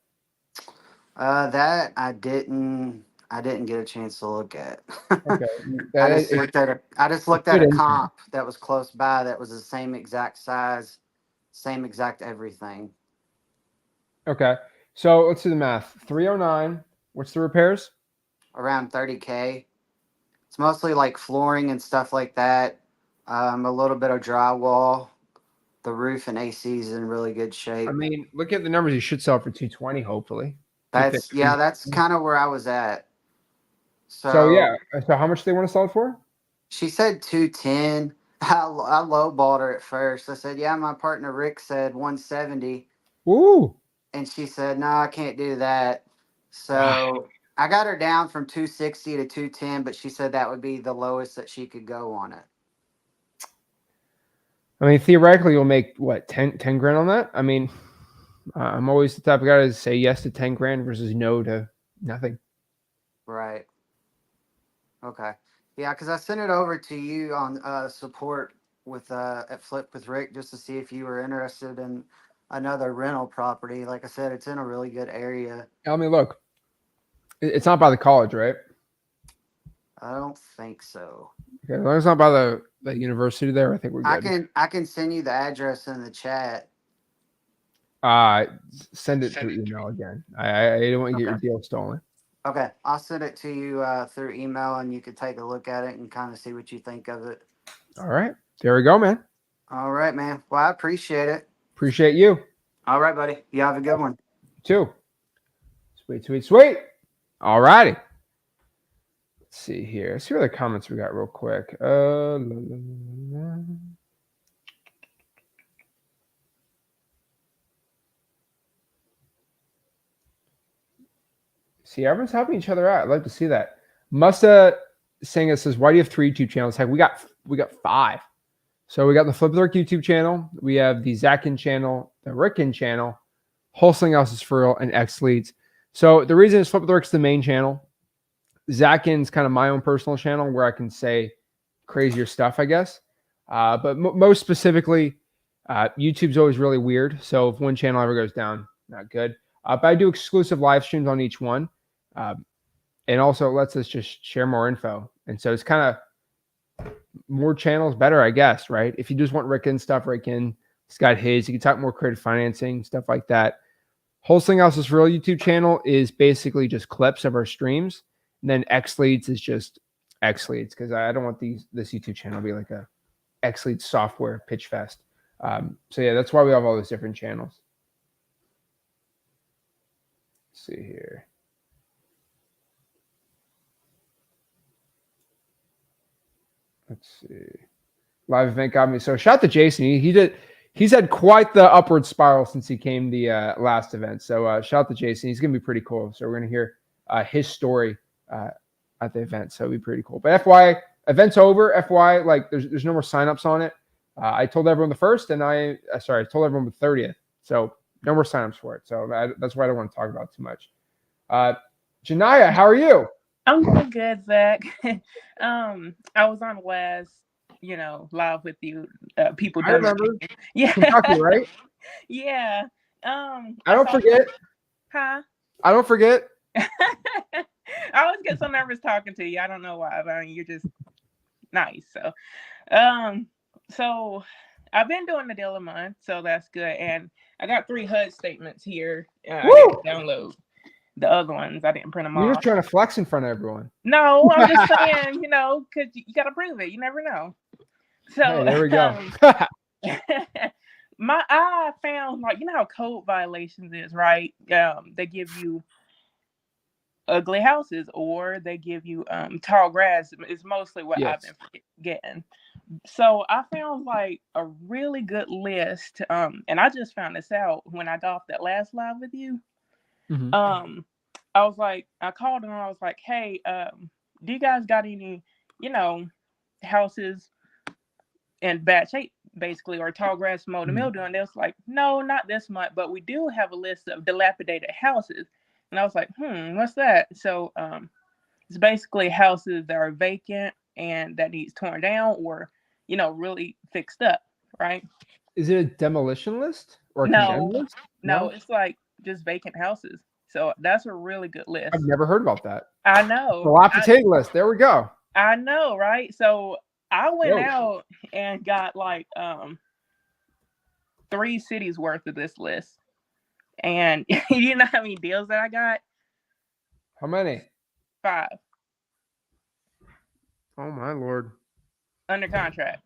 That I didn't get a chance to look at. Okay. I just looked at a comp that was close by that was the same exact size, same exact everything. Okay. So let's do the math. 309. What's the repairs? Around 30K. It's mostly like flooring and stuff like that. A little bit of drywall. The roof and AC is in really good shape. I mean, look at the numbers. You should sell for 220, hopefully. That's kind of where I was at. So yeah. So how much do they want to sell it for? She said 210. I lowballed her at first. I said, yeah, my partner Rick said 170. Ooh. And she said, no, I can't do that. So I got her down from 260 to 210, but she said that would be the lowest that she could go on it. I mean, theoretically, you'll make what 10 grand on that. I mean, I'm always the type of guy to say yes to 10 grand versus no to nothing. Right. Okay. Yeah, because I sent it over to you on support with at Flip with Rick just to see if you were interested in another rental property. Like I said, it's in a really good area. I mean, look, it's not by the college, right? I don't think so. Okay, as long as it's not by the university there, I think we're I good. can send you the address in the chat. Send it through email again. I don't want to get your Okay. deal stolen. Okay, I'll send it to you through email, and you can take a look at it and kind of see what you think of it. All right, there we go, man. All right, man. Well, I appreciate it. Appreciate you. All right, buddy. You have a good one. Too. Sweet, sweet, sweet. All righty. Let's see here. Let's see what other comments we got real quick. See, everyone's helping each other out. I'd like to see that. Musta saying it says, "Why do you have 3 YouTube channels?" Heck, we got 5. So we got the Flip with Rick YouTube channel. We have the Zach Ginn channel, the Rick Ginn channel, Wholesaling Houses for Real, and X Leads. So the reason is Flip with Rick's the main channel. Zach Ginn's kind of my own personal channel where I can say crazier stuff, I guess. But most specifically, YouTube's always really weird. So if one channel ever goes down, not good. But I do exclusive live streams on each one. And also it lets us just share more info. And so it's kind of more channels better, I guess, right? If you just want Rick Ginn stuff, Rick Ginn, he's got his. You can talk more creative financing, stuff like that. Wholesaling Houses for Real YouTube channel is basically just clips of our streams. And then X Leads is just X Leads because I don't want this YouTube channel to be like a X Leads software pitch fest. So yeah, that's why we have all those different channels. Let's see here. Let's see. Live event got me. So shout out to Jason. He's had quite the upward spiral since he came the last event. So shout out to Jason. He's gonna be pretty cool. So we're gonna hear his story at the event. So it'll be pretty cool. But FY, event's over. FY, like there's no more signups on it. I told everyone the 1st, and I told everyone the 30th. So no more signups for it. So that's why I don't want to talk about it too much. Janaya, how are you? I'm doing good, Zach. I was on last, live with you. People I remember. Yeah. Kentucky, right? Yeah. I don't forget. Huh? I don't forget. I always get so nervous talking to you. I don't know why, but you're just nice. So I've been doing the deal a month, so that's good. And I got 3 HUD statements here. I didn't download the other ones. I didn't print them off. You're just trying to flex in front of everyone. No, I'm just saying, because you got to prove it. You never know. So hey, there we go. I found, how code violations is, right? They give you ugly houses or they give you tall grass is mostly what I've been getting. So I found a really good list. And I just found this out when I got off that last live with you. Mm-hmm. I was I called them and I was like, hey, do you guys got any, houses in bad shape, basically, or tall grass, mold and mildew? And they was like, no, not this much, but we do have a list of dilapidated houses. And I was like, what's that? So it's basically houses that are vacant and that needs torn down or, really fixed up, right? Is it a demolition list or a condemned list? No, it's just vacant houses. So that's a really good list. I've never heard about that. I know. Dilapidated list. There we go. I know, right? So I went out and got 3 cities worth of this list. And you know how many deals that I got? How many? 5. Oh my Lord. Under contract.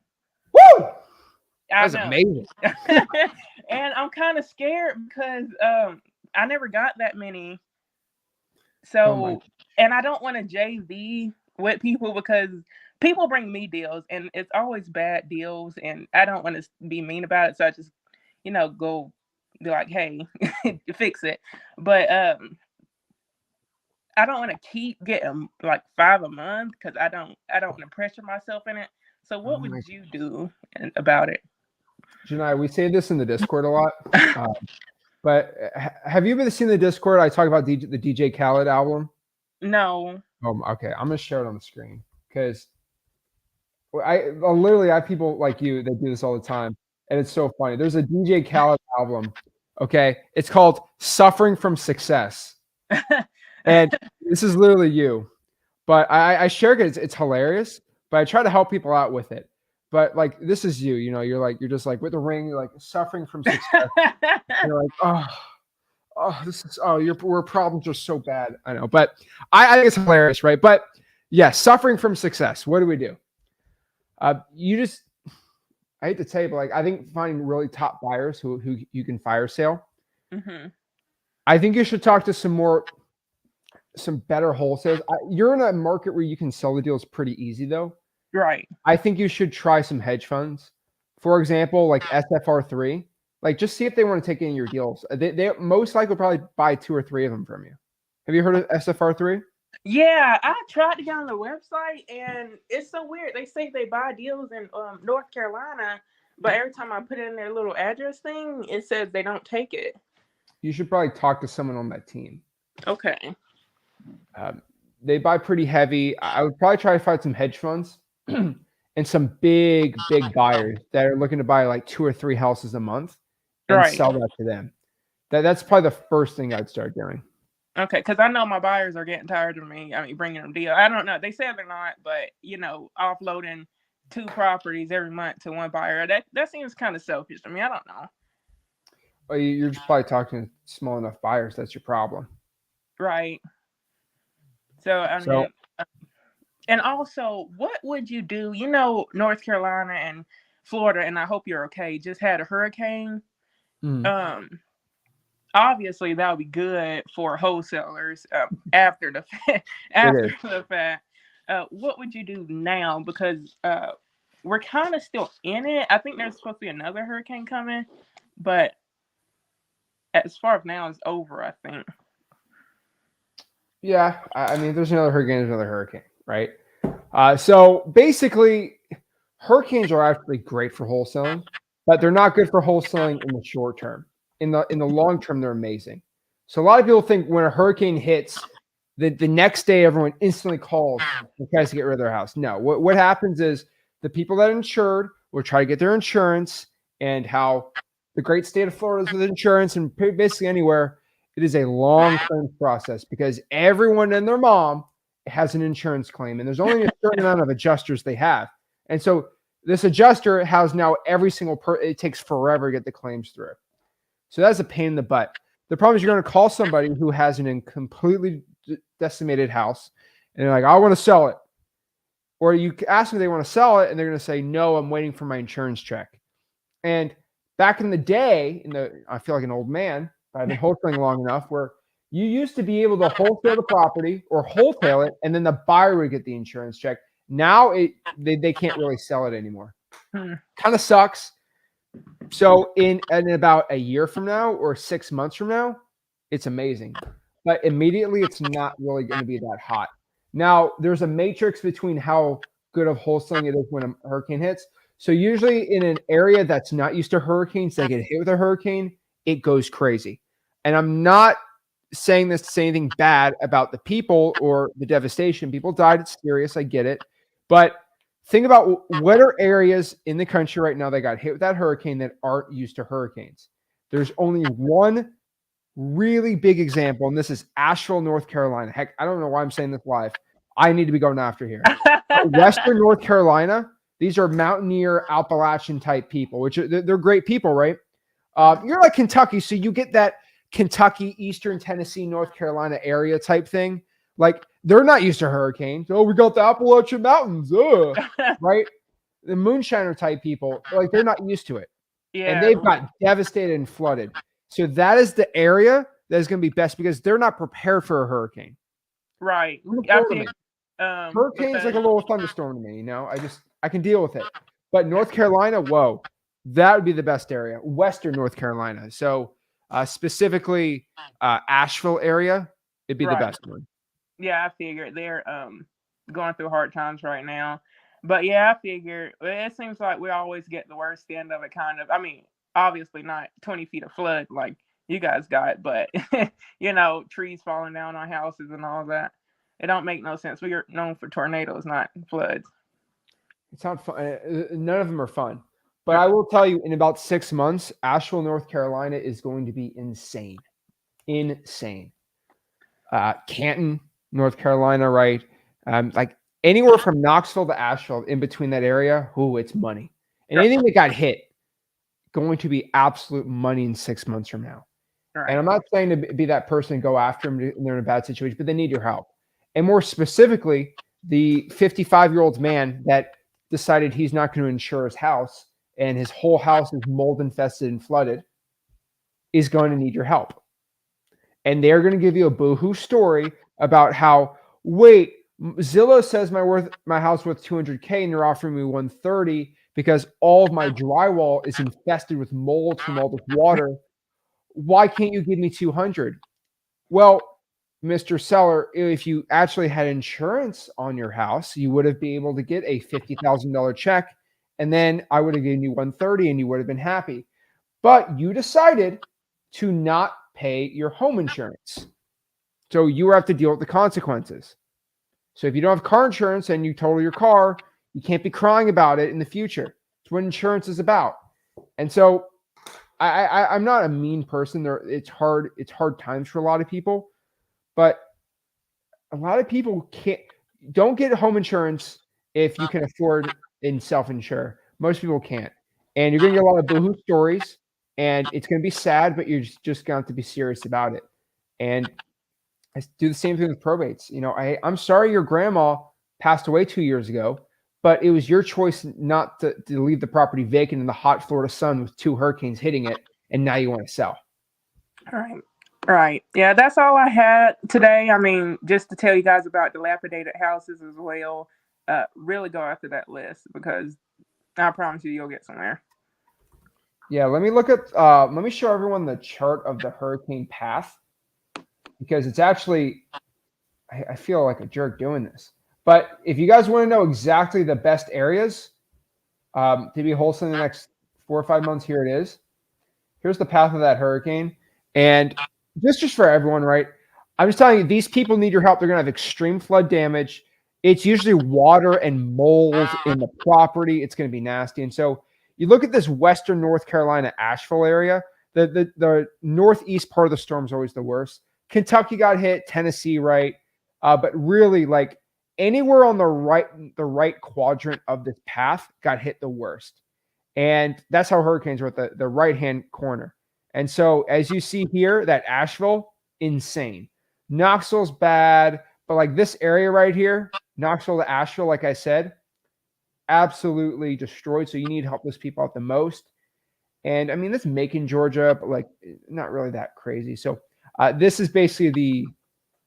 Woo! That's amazing. And I'm kind of scared because I never got that many. So, and I don't want to JV with people because people bring me deals and it's always bad deals and I don't want to be mean about it. So I just, go be like, hey, fix it. But I don't want to keep getting like 5 a month because I don't want to pressure myself in it. So what would you do about it? Janai, we say this in the Discord a lot, but have you ever seen the Discord? I talk about the DJ Khaled album. No. Okay, I'm gonna share it on the screen because I literally have people like you that do this all the time, and it's so funny. There's a DJ Khaled album. Okay, it's called "Suffering from Success," and this is literally you. But I share it. It's hilarious. But I try to help people out with it. But like this is you. You know, you're just like with the ring. You're like suffering from success. You're like, your problems are so bad. I know, but I think it's hilarious, right? But yeah, suffering from success. What do we do? You just, I hate to tell you, but like I think finding really top buyers who you can fire sale. Mm-hmm. I think you should talk to some better wholesalers. You're in a market where you can sell the deals pretty easy though. Right. I think you should try some hedge funds. For example, like SFR3. Like just see if they want to take any of your deals. They most likely will probably buy 2 or 3 of them from you. Have you heard of SFR3? Yeah, I tried to get on the website and it's so weird. They say they buy deals in North Carolina, but every time I put in their little address thing, it says they don't take it. You should probably talk to someone on that team. Okay. They buy pretty heavy. I would probably try to find some hedge funds and some big buyers that are looking to buy like 2 or 3 houses a month and sell that to them. That's probably the first thing I'd start doing. Okay, because I know my buyers are getting tired of me. I mean, bringing them deals. I don't know. They say they're not, but offloading 2 properties every month to one buyer, that seems kind of selfish to me. I don't know. Well, you're just probably talking to small enough buyers. That's your problem. Right. So, I mean, and also, what would you do? North Carolina and Florida, and I hope you're okay, just had a hurricane. Obviously, that would be good for wholesalers after the fact. What would you do now? Because we're kind of still in it. I think there's supposed to be another hurricane coming, but as far as now, it's over, I think. Yeah, I mean, there's another hurricane, right? So basically, hurricanes are actually great for wholesaling, but they're not good for wholesaling in the short term. In the long term, they're amazing. So a lot of people think when a hurricane hits, the next day everyone instantly calls and tries to get rid of their house. No, what happens is the people that are insured will try to get their insurance, and how the great state of Florida is with insurance and basically anywhere. It is a long claims process because everyone and their mom has an insurance claim, and there's only a certain amount of adjusters they have. And so this adjuster has now every single it takes forever to get the claims through. So that's a pain in the butt. The problem is you're going to call somebody who has an completely decimated house and they're like, I want to sell it. Or you ask them if they want to sell it and they're going to say, no, I'm waiting for my insurance check. And back in the day, I feel like an old man, but I've been wholesaling long enough where you used to be able to wholesale the property or wholesale it, and then the buyer would get the insurance check. Now they can't really sell it anymore. Kind of sucks. So in about a year from now or 6 months from now, it's amazing. But immediately, it's not really going to be that hot. Now, there's a matrix between how good of wholesaling it is when a hurricane hits. So usually in an area that's not used to hurricanes, they get hit with a hurricane, it goes crazy. And I'm not saying this to say anything bad about the people or the devastation. People died. It's serious. I get it. But think about what are areas in the country right now that got hit with that hurricane that aren't used to hurricanes. There's only one really big example, and this is Asheville, North Carolina. Heck, I don't know why I'm saying this live. I need to be going after here. Western North Carolina, these are mountaineer, Appalachian type people, which they're great people, right? You're like Kentucky, so you get that Kentucky, Eastern Tennessee, North Carolina area type thing. Like they're not used to hurricanes. Oh, we got the Appalachian Mountains, right? The moonshiner type people, like they're not used to it. Yeah. And they've got devastated and flooded. So that is the area that is going to be best because they're not prepared for a hurricane. Right. Hurricane's like a little thunderstorm to me, I can deal with it. But North Carolina, whoa, that would be the best area. Western North Carolina. So specifically Asheville area, it'd be the best one. Yeah, I figured they're going through hard times right now. But yeah, I figured it seems like we always get the worst end of it, kind of. I mean, obviously not 20 feet of flood like you guys got, but trees falling down on houses and all that. It don't make no sense. We are known for tornadoes, not floods. It's not fun. None of them are fun. But I will tell you, in about 6 months, Asheville, North Carolina is going to be insane. Insane. Canton, North Carolina, right? Like anywhere from Knoxville to Asheville, in between that area, it's money. And anything that got hit, going to be absolute money in 6 months from now. Right. And I'm not saying to be that person, go after them, and they're in a bad situation, but they need your help. And more specifically, the 55-year-old man that decided he's not going to insure his house and his whole house is mold infested and flooded is going to need your help. And they're going to give you a boohoo story about how, wait, Zillow says my house worth $200K and they're offering me $130 because all of my drywall is infested with mold from all this water. Why can't you give me $200? Well, Mr. Seller, if you actually had insurance on your house, you would have been able to get a $50,000 check, and then I would have given you $130 and you would have been happy. But you decided to not pay your home insurance. So you have to deal with the consequences. So if you don't have car insurance and you total your car, you can't be crying about it in the future. It's what insurance is about. And so I'm not a mean person. It's hard times for a lot of people, but a lot of people don't get home insurance if you can afford and self-insure. Most people can't. And you're going to get a lot of boohoo stories, and it's going to be sad, but you're just going to have to be serious about it. And I do the same thing with probates. I'm sorry your grandma passed away 2 years ago, but it was your choice not to leave the property vacant in the hot Florida sun with 2 hurricanes hitting it, and now you want to sell. All right. Yeah, that's all I had today. I mean, just to tell you guys about dilapidated houses as well. Really go after that list because I promise you'll get somewhere. Yeah, let me show everyone the chart of the hurricane path, because it's actually, I feel like a jerk doing this. But if you guys want to know exactly the best areas to be wholesaling in the next 4 or 5 months, here it is. Here's the path of that hurricane. And just for everyone, right? I'm just telling you, these people need your help. They're going to have extreme flood damage. It's usually water and mold in the property. It's going to be nasty. And so you look at this western North Carolina, Asheville area, the northeast part of the storm is always the worst. Kentucky got hit, Tennessee, right? But really, like anywhere on the right quadrant of this path got hit the worst. And that's how hurricanes are at the right-hand corner. And so as you see here, that Asheville, insane. Knoxville's bad, but like this area right here, Knoxville to Asheville, like I said, absolutely destroyed. So you need to help those people out the most. And I mean, this Macon, Georgia, but like not really that crazy. So this is basically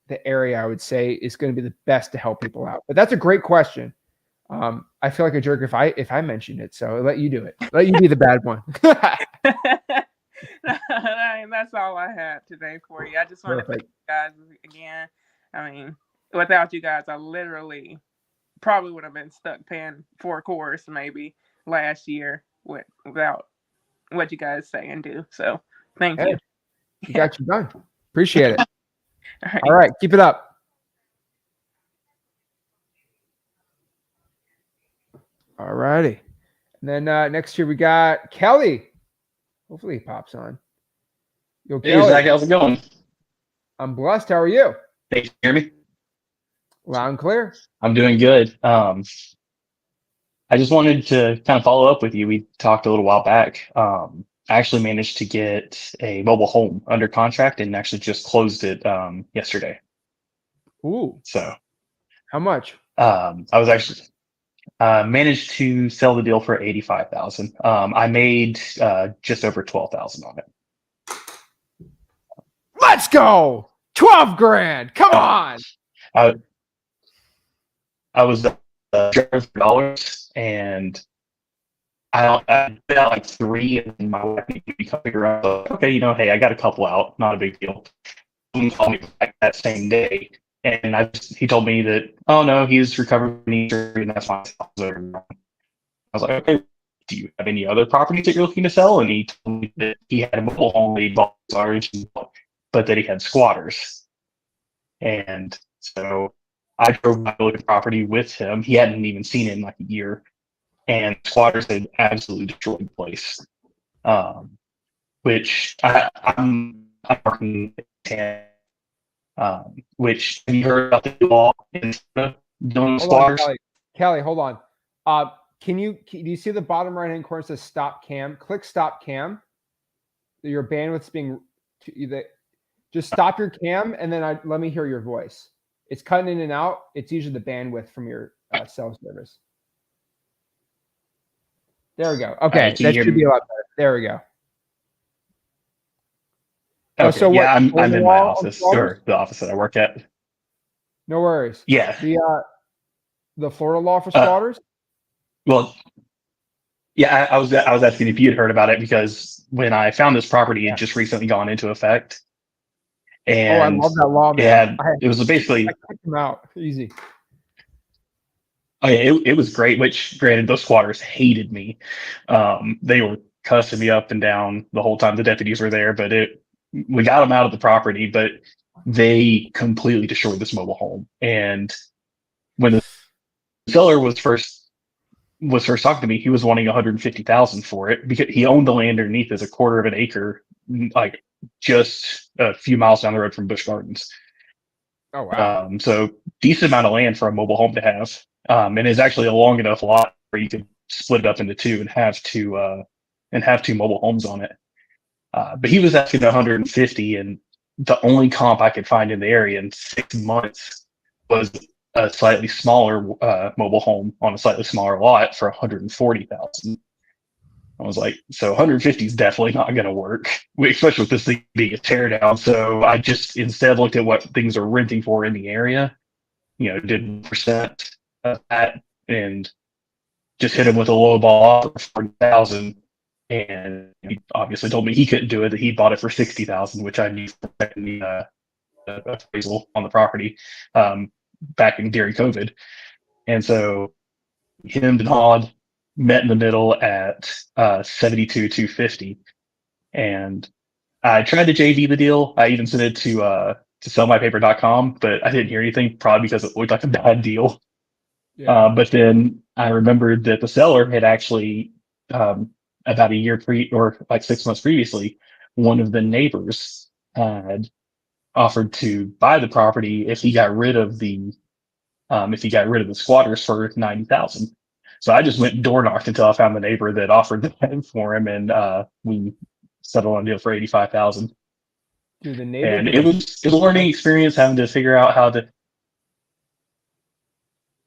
the area I would say is going to be the best to help people out. But that's a great question. I feel like a jerk if I mentioned it, so I'll let you do it. Let you be the bad one. That's all I had today for you. I just want to thank you guys again. I mean, without you guys, I literally probably would have been stuck paying for a course maybe last year without what you guys say and do. So thank you. You got you done. Appreciate it. All right. Keep it up. All righty. And then next here we got Kelly. Hopefully he pops on. Yo, hey, Zach, how's it going? I'm blessed. How are you? Hey, can you hear me? Loud and clear. I'm doing good. I just wanted to kind of follow up with you. We talked a little while back. I actually managed to get a mobile home under contract and actually just closed it yesterday. Ooh. So how much? I was actually managed to sell the deal for $85,000. I made just over $12,000 on it. Let's go. 12 grand. Come on. I was driving for dollars, and I put out like 3, and then my wife needed to come figure out, okay, hey, I got a couple out, not a big deal. Someone called me back that same day, And he told me that, oh no, he's recovered from injury and that's why his house is over. I was like, okay, do you have any other properties that you're looking to sell? And he told me that he had a mobile home that he bought large, but that he had squatters. And so I drove by to look at the property with him. He hadn't even seen it in like a year. And squatters had absolutely destroyed the place. Which I'm working in, which have you heard about the law in dealing squatters? Kelly, hold on. Do you see the bottom right hand corner says stop cam? Click stop cam. Your bandwidth's being just stop your cam and then let me hear your voice. It's cutting in and out. It's usually the bandwidth from your cell service. There we go. Okay, that should be a lot better. There we go. Okay, so yeah, I'm in my office, or the office that I work at. No worries. Yeah. The Florida law for squatters? Well, yeah, I was asking if you had heard about it because when I found this property, it just recently gone into effect. And I love that law, man. It was basically I kicked them out. Easy. Oh yeah, it was great, which granted those squatters hated me. They were cussing me up and down the whole time the deputies were there, but we got them out of the property, but they completely destroyed this mobile home. And when the seller was first talking to me, he was wanting $150,000 for it because he owned the land underneath as a quarter of an acre, like just a few miles down the road from Busch Gardens. Oh wow! So decent amount of land for a mobile home to have, and it's actually a long enough lot where you could split it up into two and have two mobile homes on it. But he was asking 150, and the only comp I could find in the area in 6 months was a slightly smaller mobile home on a slightly smaller lot for 140,000. I was like, so 150 is definitely not going to work, especially with this thing being a teardown. So I just instead looked at what things are renting for in the area, did 1% of that and just hit him with a low ball offer for 40,000. And he obviously told me he couldn't do it, that he bought it for 60,000, which I knew from the appraisal on the property back during COVID. And so him and Hod met in the middle at 72,250, and I tried to JV the deal. I even sent it to sellmypaper.com, but I didn't hear anything, probably because it looked like a bad deal. Yeah. But then I remembered that the seller had actually about a year or like 6 months previously, one of the neighbors had offered to buy the property if he got rid of the squatters for 90,000. So I just went and door knocked until I found the neighbor that offered the for him, and we settled on a deal for 85,000. Dude, the neighbor. And it was a learning experience having to figure out how to.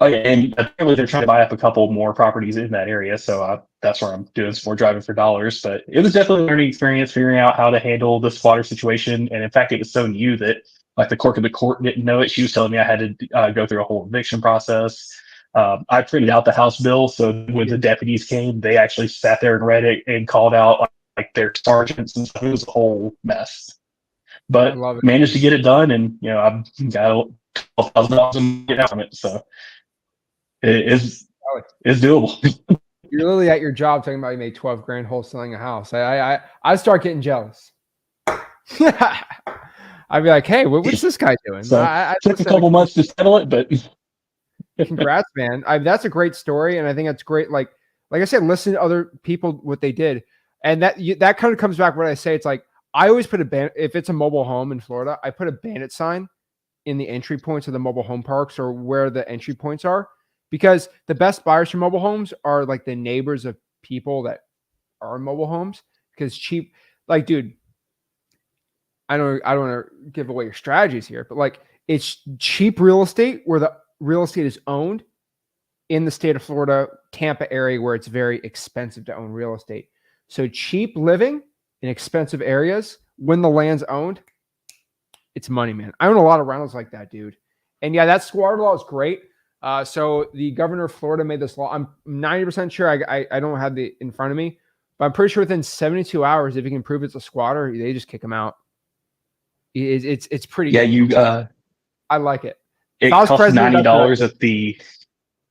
Oh yeah, and apparently they're trying to buy up a couple more properties in that area, so that's where I'm doing some more driving for dollars. But it was definitely a learning experience figuring out how to handle the squatter situation. And in fact, it was so new that like the clerk of the court didn't know it. She was telling me I had to go through a whole eviction process. I printed out the House bill, so when the deputies came, they actually sat there and read it and called out like their sergeants and stuff. It was a whole mess, but managed to get it done, and I've got $12,000 from it, so it's doable. You're literally at your job talking about you made 12 grand wholesaling a house. I start getting jealous. I'd be like, hey, what's this guy doing? So I took a couple months to settle it, but congrats, man. That's a great story, and I think that's great. Like I said, listen to other people what they did, and that kind of comes back what I say. It's like I always put if it's a mobile home in Florida, I put a bandit sign in the entry points of the mobile home parks or where the entry points are, because the best buyers for mobile homes are like the neighbors of people that are in mobile homes, because cheap. Like, dude, I don't want to give away your strategies here, but like it's cheap real estate where the real estate is owned in the state of Florida, Tampa area, where it's very expensive to own real estate. So cheap living in expensive areas when the land's owned, it's money, man. I own a lot of rentals like that, dude. And yeah, that squatter law is great. So the governor of Florida made this law. I'm 90% sure. I don't have it in front of me, but I'm pretty sure within 72 hours, if you can prove it's a squatter, they just kick him out. It's pretty. Yeah, I like it. It cost $90 at the.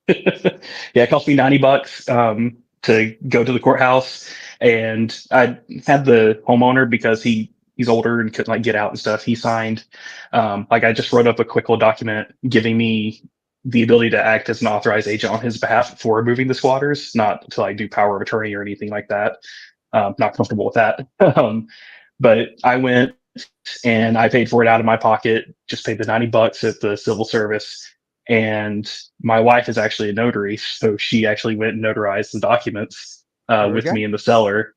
Yeah, it cost me $90 to go to the courthouse, and I had the homeowner, because he's older and couldn't like get out and stuff. He signed, like, I just wrote up a quick little document giving me the ability to act as an authorized agent on his behalf for removing the squatters, not to like do power of attorney or anything like that. Not comfortable with that. But I went and I paid for it out of my pocket, just paid the $90 at the civil service. And my wife is actually a notary, so she actually went and notarized the documents with me in the seller.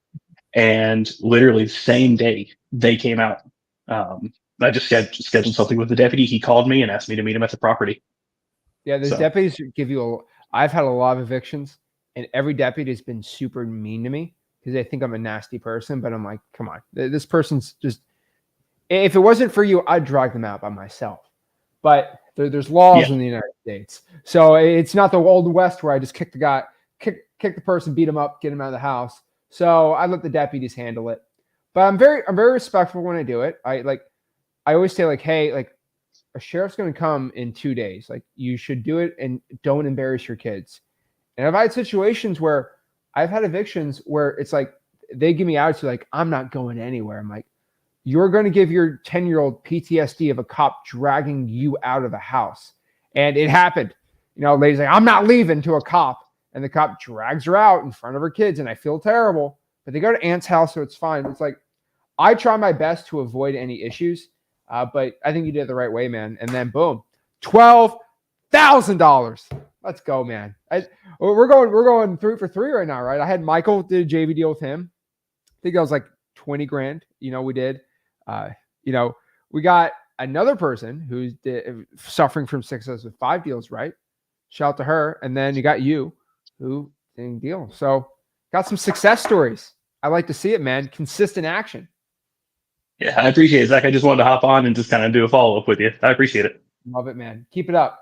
And literally the same day they came out. I just scheduled something with the deputy. He called me and asked me to meet him at the property. Yeah, those deputies give you I've had a lot of evictions, and every deputy has been super mean to me because they think I'm a nasty person. But I'm like, come on, this person's just. If it wasn't for you, I'd drag them out by myself. But there's laws in the United States, so it's not the old West where I just kick the person, beat him up, get him out of the house. So I let the deputies handle it. But I'm very respectful when I do it. I always say, like, hey, like, a sheriff's going to come in 2 days. Like, you should do it and don't embarrass your kids. And I've had situations where I've had evictions where it's like they give me attitude, like, I'm not going anywhere. I'm like, you're going to give your 10-year-old PTSD of a cop dragging you out of the house. And it happened. You know, lady's like, I'm not leaving, to a cop. And the cop drags her out in front of her kids. And I feel terrible. But they go to Aunt's house, so it's fine. It's like, I try my best to avoid any issues. But I think you did it the right way, man. And then boom, $12,000. Let's go, man. We're going 3 for 3 right now, right? I had Michael did a JV deal with him. I think that was like 20 grand. You know, we did. You know, we got another person who's suffering from success with 5 deals, right? Shout out to her. And then you got you, who didn't deal. So got some success stories. I like to see it, man. Consistent action. Yeah, I appreciate it, Zach. I just wanted to hop on and just kind of do a follow-up with you. I appreciate it. Love it, man. Keep it up.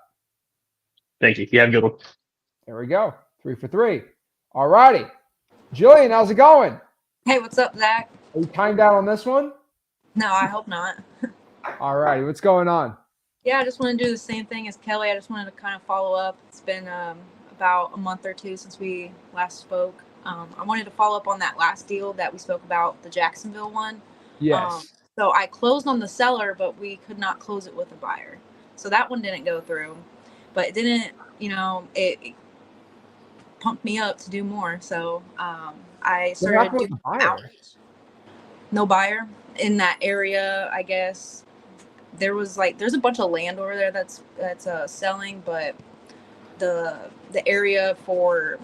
Thank you. You have a good one. There we go. 3 for 3. All righty. Jillian, how's it going? Hey, what's up, Zach? Are you timed out on this one? No, I hope not. All righty. What's going on? Yeah, I just want to do the same thing as Kelly. I just wanted to kind of follow up. It's been about a month or 2 since we last spoke. I wanted to follow up on that last deal that we spoke about, the Jacksonville one. Yes. So I closed on the seller, but we could not close it with a buyer. So that one didn't go through. But it didn't, you know, it pumped me up to do more. So I started doing outreach. No buyer in that area, I guess. There's a bunch of land over there that's selling, but the area for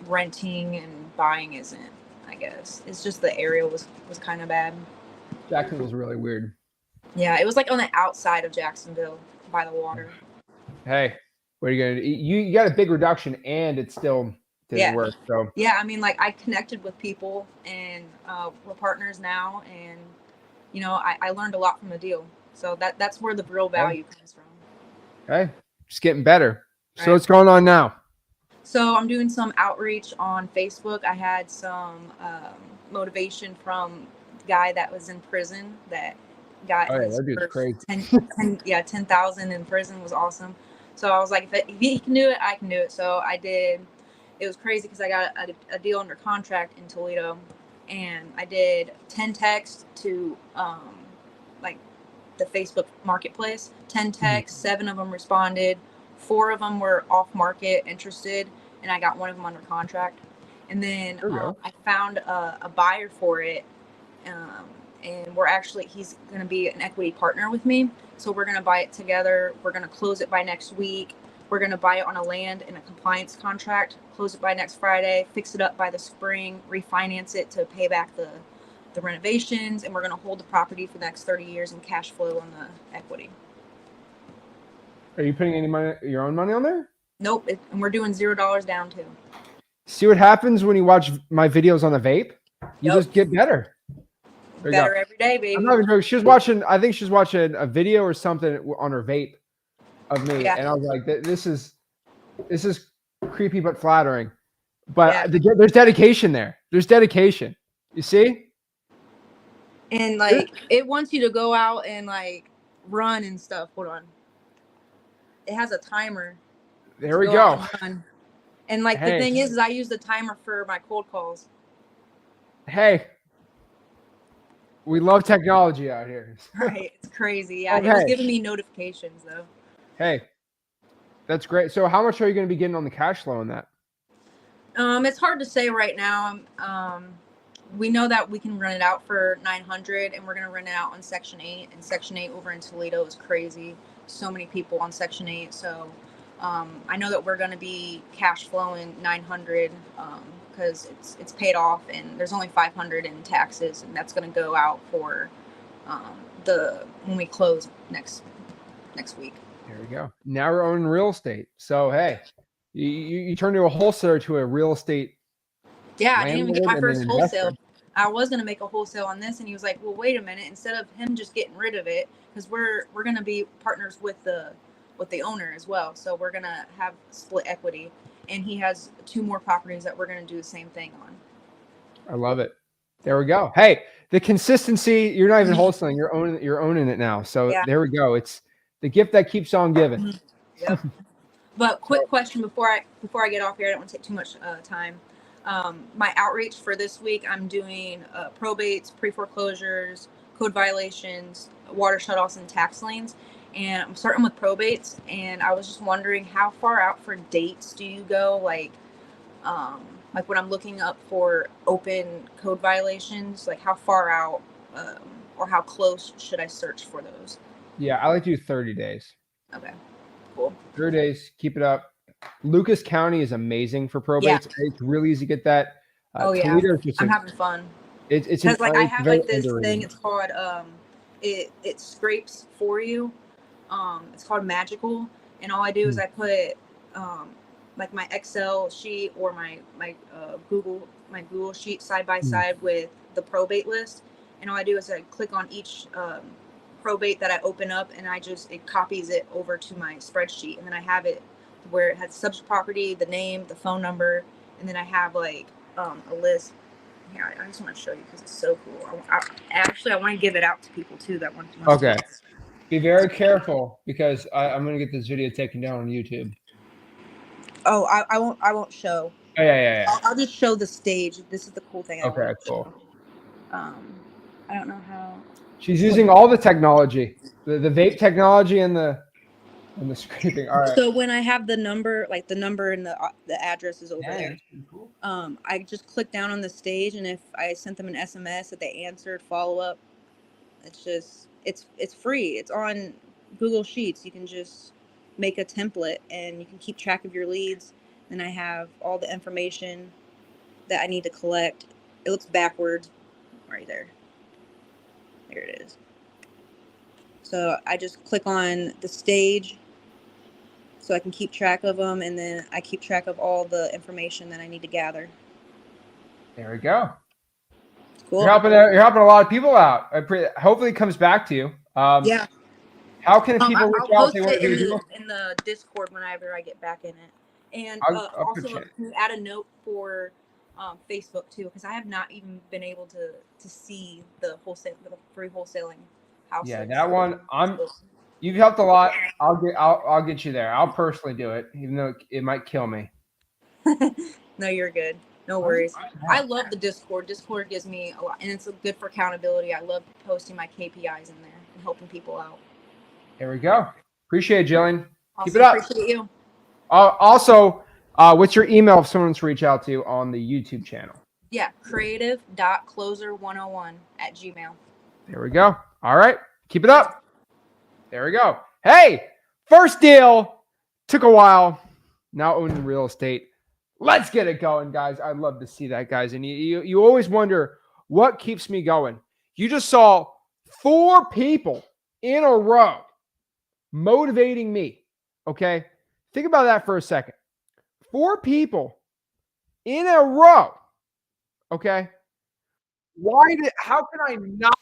renting and buying isn't, I guess. It's just the area was kind of bad. Jacksonville was really weird. Yeah, it was like on the outside of Jacksonville by the water. Hey, what are you gonna do? You got a big reduction and it still didn't work. So yeah, I mean, like, I connected with people and we're partners now, and you know, I learned a lot from the deal. So that's where the real value comes from. Okay, just getting better. Right. So what's going on now? So I'm doing some outreach on Facebook. I had some motivation from the guy that was in prison that got his first 10,000 in prison. Was awesome. So I was like, if he can do it, I can do it. So I did. It was crazy because I got a deal under contract in Toledo, and I did 10 texts to like the Facebook marketplace. 10 texts, 7 of them responded, 4 of them were off market interested, and I got 1 of them under contract. And then I found a buyer for it, and he's going to be an equity partner with me. So we're going to buy it together. We're going to close it by next week. We're going to buy it on a land in a compliance contract, close it by next Friday, fix it up by the spring, refinance it to pay back the renovations, and we're going to hold the property for the next 30 years and cash flow on the equity. Are you putting any money, your own money on there? Nope. And we're doing $0 down too. See what happens when you watch my videos on the vape? You just get better. Better every day, baby. I'm not even joking. I think she's watching a video or something on her vape of me. Yeah. And I was like, this is creepy but flattering. But there's dedication there. There's dedication. You see? And like, it wants you to go out and like run and stuff. Hold on. it has a timer. There we go. And like the thing is I use the timer for my cold calls. Hey, we love technology out here. Right, it's crazy. Yeah, it was giving me notifications though. Hey, that's great. So how much are you going to be getting on the cash flow on that? It's hard to say right now. We know that we can run it out for 900, and we're going to run it out on Section 8. And Section 8 over in Toledo is crazy. So many people on Section 8. So I know that we're going to be cash flowing 900 because it's paid off, and there's only 500 in taxes, and that's going to go out for when we close next week. There we go. Now we're owning real estate. So hey, you turn to a wholesaler to a real estate. Yeah, I didn't even get my first wholesale. I was going to make a wholesale on this, and he was like, well, wait a minute. Instead of him just getting rid of it, because we're going to be partners with the owner as well. So we're going to have split equity. And he has 2 more properties that we're going to do the same thing on. I love it. There we go. Hey, the consistency, you're not even wholesaling, you're owning it now. So there we go. It's the gift that keeps on giving. Yep. But quick question before I get off here, I don't want to take too much time. My outreach for this week, I'm doing probates, pre-foreclosures, code violations, water shutoffs, and tax liens. And I'm starting with probates. And I was just wondering, how far out for dates do you go? Like when I'm looking up for open code violations, like how far out or how close should I search for those? Yeah, I like to do 30 days. Okay, cool. 30 days, keep it up. Lucas County is amazing for probates. Yeah. It's really easy to get that. I'm having fun. It's because I have like this thing. It's called it scrapes for you. It's called Magical, and all I do is I put like my Excel sheet or my Google sheet side by side with the probate list, and all I do is I click on each probate that I open up, and it copies it over to my spreadsheet, and then I have it where it has subject property, the name, the phone number, and then I have like a list. Here, I just want to show you because it's so cool. I want to give it out to people too that want to. Okay. Be very careful because I'm going to get this video taken down on YouTube. Oh, I won't show. Oh, yeah. I'll just show the stage. This is the cool thing. Okay, cool. I don't know how. She's using all the technology, the vape technology and the scraping. All right. So when I have the number, like the number and the address is over there. Cool. I just click down on the stage, and if I sent them an SMS that they answered, follow up. It's free. It's on Google Sheets. You can just make a template, and you can keep track of your leads. And I have all the information that I need to collect. It looks backwards, right there. There it is. So I just click on the stage so I can keep track of them, and then I keep track of all the information that I need to gather. There we go. Cool. You're helping a lot of people out. Hopefully it comes back to you. Yeah. How can people reach out? I'll post it in the Discord whenever I get back in it. And also, can you add a note for Facebook too? Because I have not even been able to see the free wholesaling houses. Yeah, that one you've helped a lot. I'll get you there. I'll personally do it, even though it might kill me. No, you're good. No worries. I love the Discord. Discord gives me a lot, and it's good for accountability. I love posting my KPIs in there and helping people out. There we go. Appreciate it, Jillian. Keep it up. Appreciate you. Also, what's your email if someone wants to reach out to you on the YouTube channel? Yeah, creative.closer101@gmail. There we go. All right. Keep it up. There we go. Hey, first deal. Took a while. Now owning real estate. Let's get it going, guys. I'd love to see that, guys. And you always wonder what keeps me going. You just saw 4 people in a row motivating me. Okay? Think about that for a second. 4 people in a row. Okay? How can I not?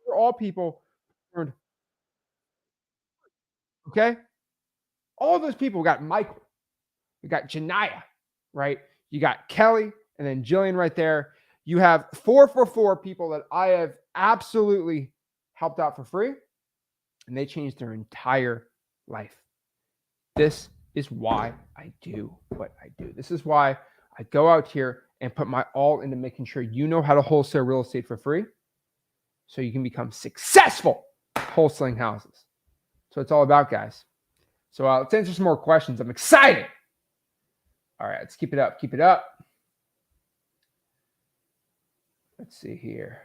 For all people. Okay? All those people, we got Michael, we got Janiyah, right? You got Kelly, and then Jillian right there. You have 4 people that I have absolutely helped out for free. and they change their entire life. This is why I do what I do. This is why I go out here and put my all into making sure you know how to wholesale real estate for free so you can become successful wholesaling houses. So it's all about, guys. So let's answer some more questions. I'm excited. All right, let's keep it up. Keep it up. Let's see here.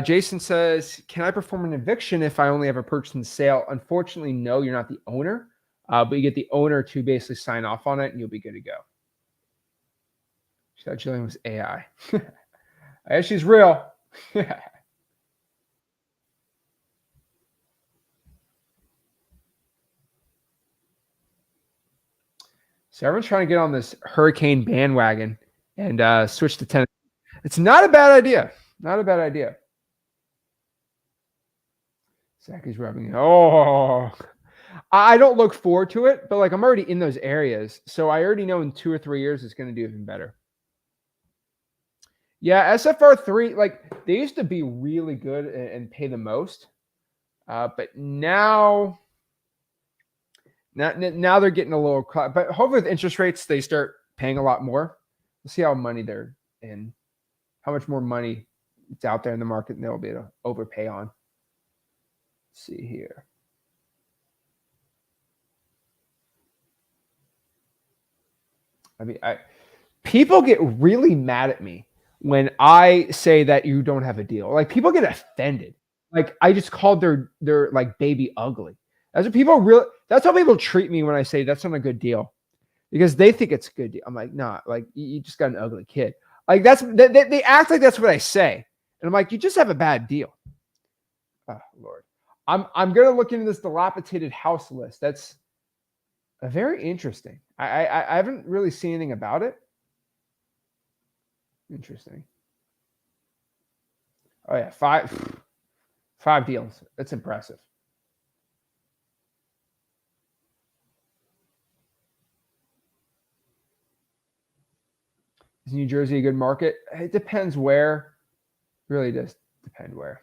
Jason says, can I perform an eviction if I only have a purchase and sale? Unfortunately, no, you're not the owner, but you get the owner to basically sign off on it and you'll be good to go. She thought Jillian was AI. I guess she's real. So everyone's trying to get on this hurricane bandwagon and switch to tenant. It's not a bad idea. Not a bad idea. Zach is rubbing it. Oh, I don't look forward to it, but like I'm already in those areas. So I already know in 2 or 3 years it's going to do even better. Yeah, SFR3, like they used to be really good and pay the most. But now they're getting a little, but hopefully with interest rates, they start paying a lot more. We'll see how money they're in, how much more money it's out there in the market and they'll be able to overpay on. Let's see here. I mean, people get really mad at me when I say that you don't have a deal. Like people get offended. Like I just called their like baby ugly. That's how people treat me when I say that's not a good deal, because they think it's a good deal. I'm like, nah, like you just got an ugly kid. Like they act like that's what I say. And I'm like, you just have a bad deal. Oh Lord. I'm going to look into this dilapidated house list. That's very interesting. I haven't really seen anything about it. Interesting. Oh yeah. Five deals. That's impressive. Is New Jersey a good market? It depends where. It really does depend where.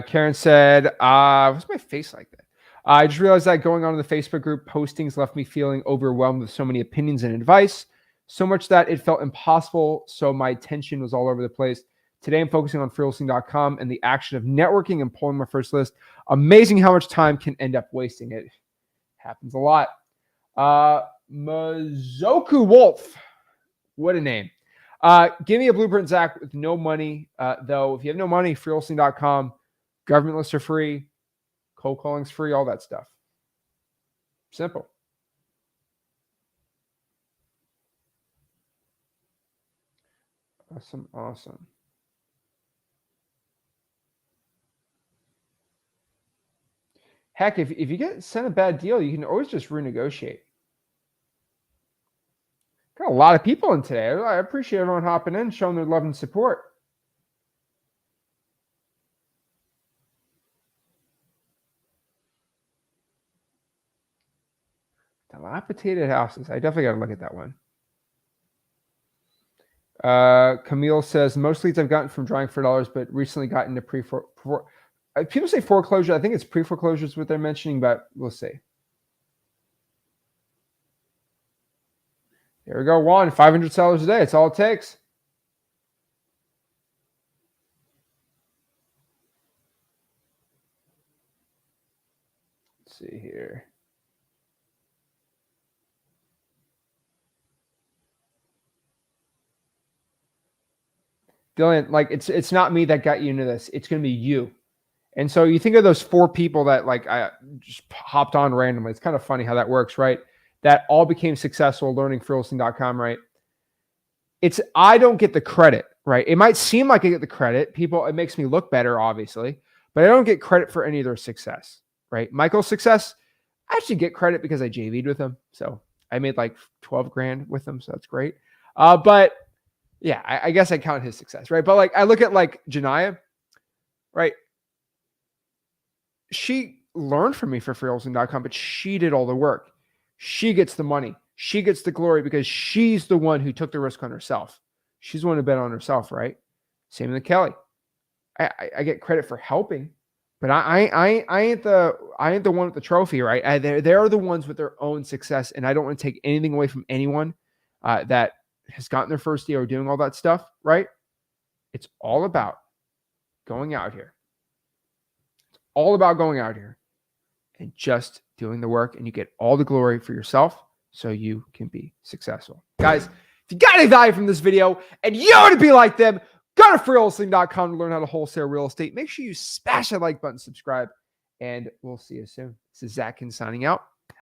Karen said, what's my face like that? I just realized that going on in the Facebook group postings left me feeling overwhelmed with so many opinions and advice, so much that it felt impossible. So my attention was all over the place. Today, I'm focusing on wholesale.com and the action of networking and pulling my first list. Amazing how much time can end up wasting. It happens a lot. Mazoku Wolf. What a name. Give me a blueprint, Zach, with no money. Though, if you have no money, wholesale.com, government lists are free, cold calling's free, all that stuff. Simple. Awesome. Heck, if you get sent a bad deal, you can always just renegotiate. Got a lot of people in today. I appreciate everyone hopping in, showing their love and support. Dilapidated houses. I definitely got to look at that one. Camille says, most leads I've gotten from drawing for dollars, but recently got into people say foreclosure. I think it's pre-foreclosure is what they're mentioning, but we'll see. There we go. 500 sellers a day. It's all it takes. Let's see here. Dylan, like it's not me that got you into this. It's going to be you. And so you think of those 4 people that like I just hopped on randomly. It's kind of funny how that works, right? That all became successful learning wholesale.com, right? I don't get the credit, right? It might seem like I get the credit. It makes me look better, obviously, but I don't get credit for any of their success, right? Michael's success, I actually get credit because I JV'd with him. So I made like 12 grand with him. So that's great. But yeah, I guess I count his success, right? But like I look at like Janaya, right? She learned from me for freewholesaling.com, but she did all the work. She gets the money. She gets the glory because she's the one who took the risk on herself. She's the one who bet on herself, right? Same with Kelly. I get credit for helping, but I ain't the one with the trophy, right? They're the ones with their own success, and I don't want to take anything away from anyone that has gotten their first deal or doing all that stuff, right? It's all about going out here. It's all about going out here and just doing the work, and you get all the glory for yourself so you can be successful. Guys, if you got any value from this video and you want to be like them, go to freewholesaling.com to learn how to wholesale real estate. Make sure you smash that like button, subscribe, and we'll see you soon. This is Zach Ginn signing out.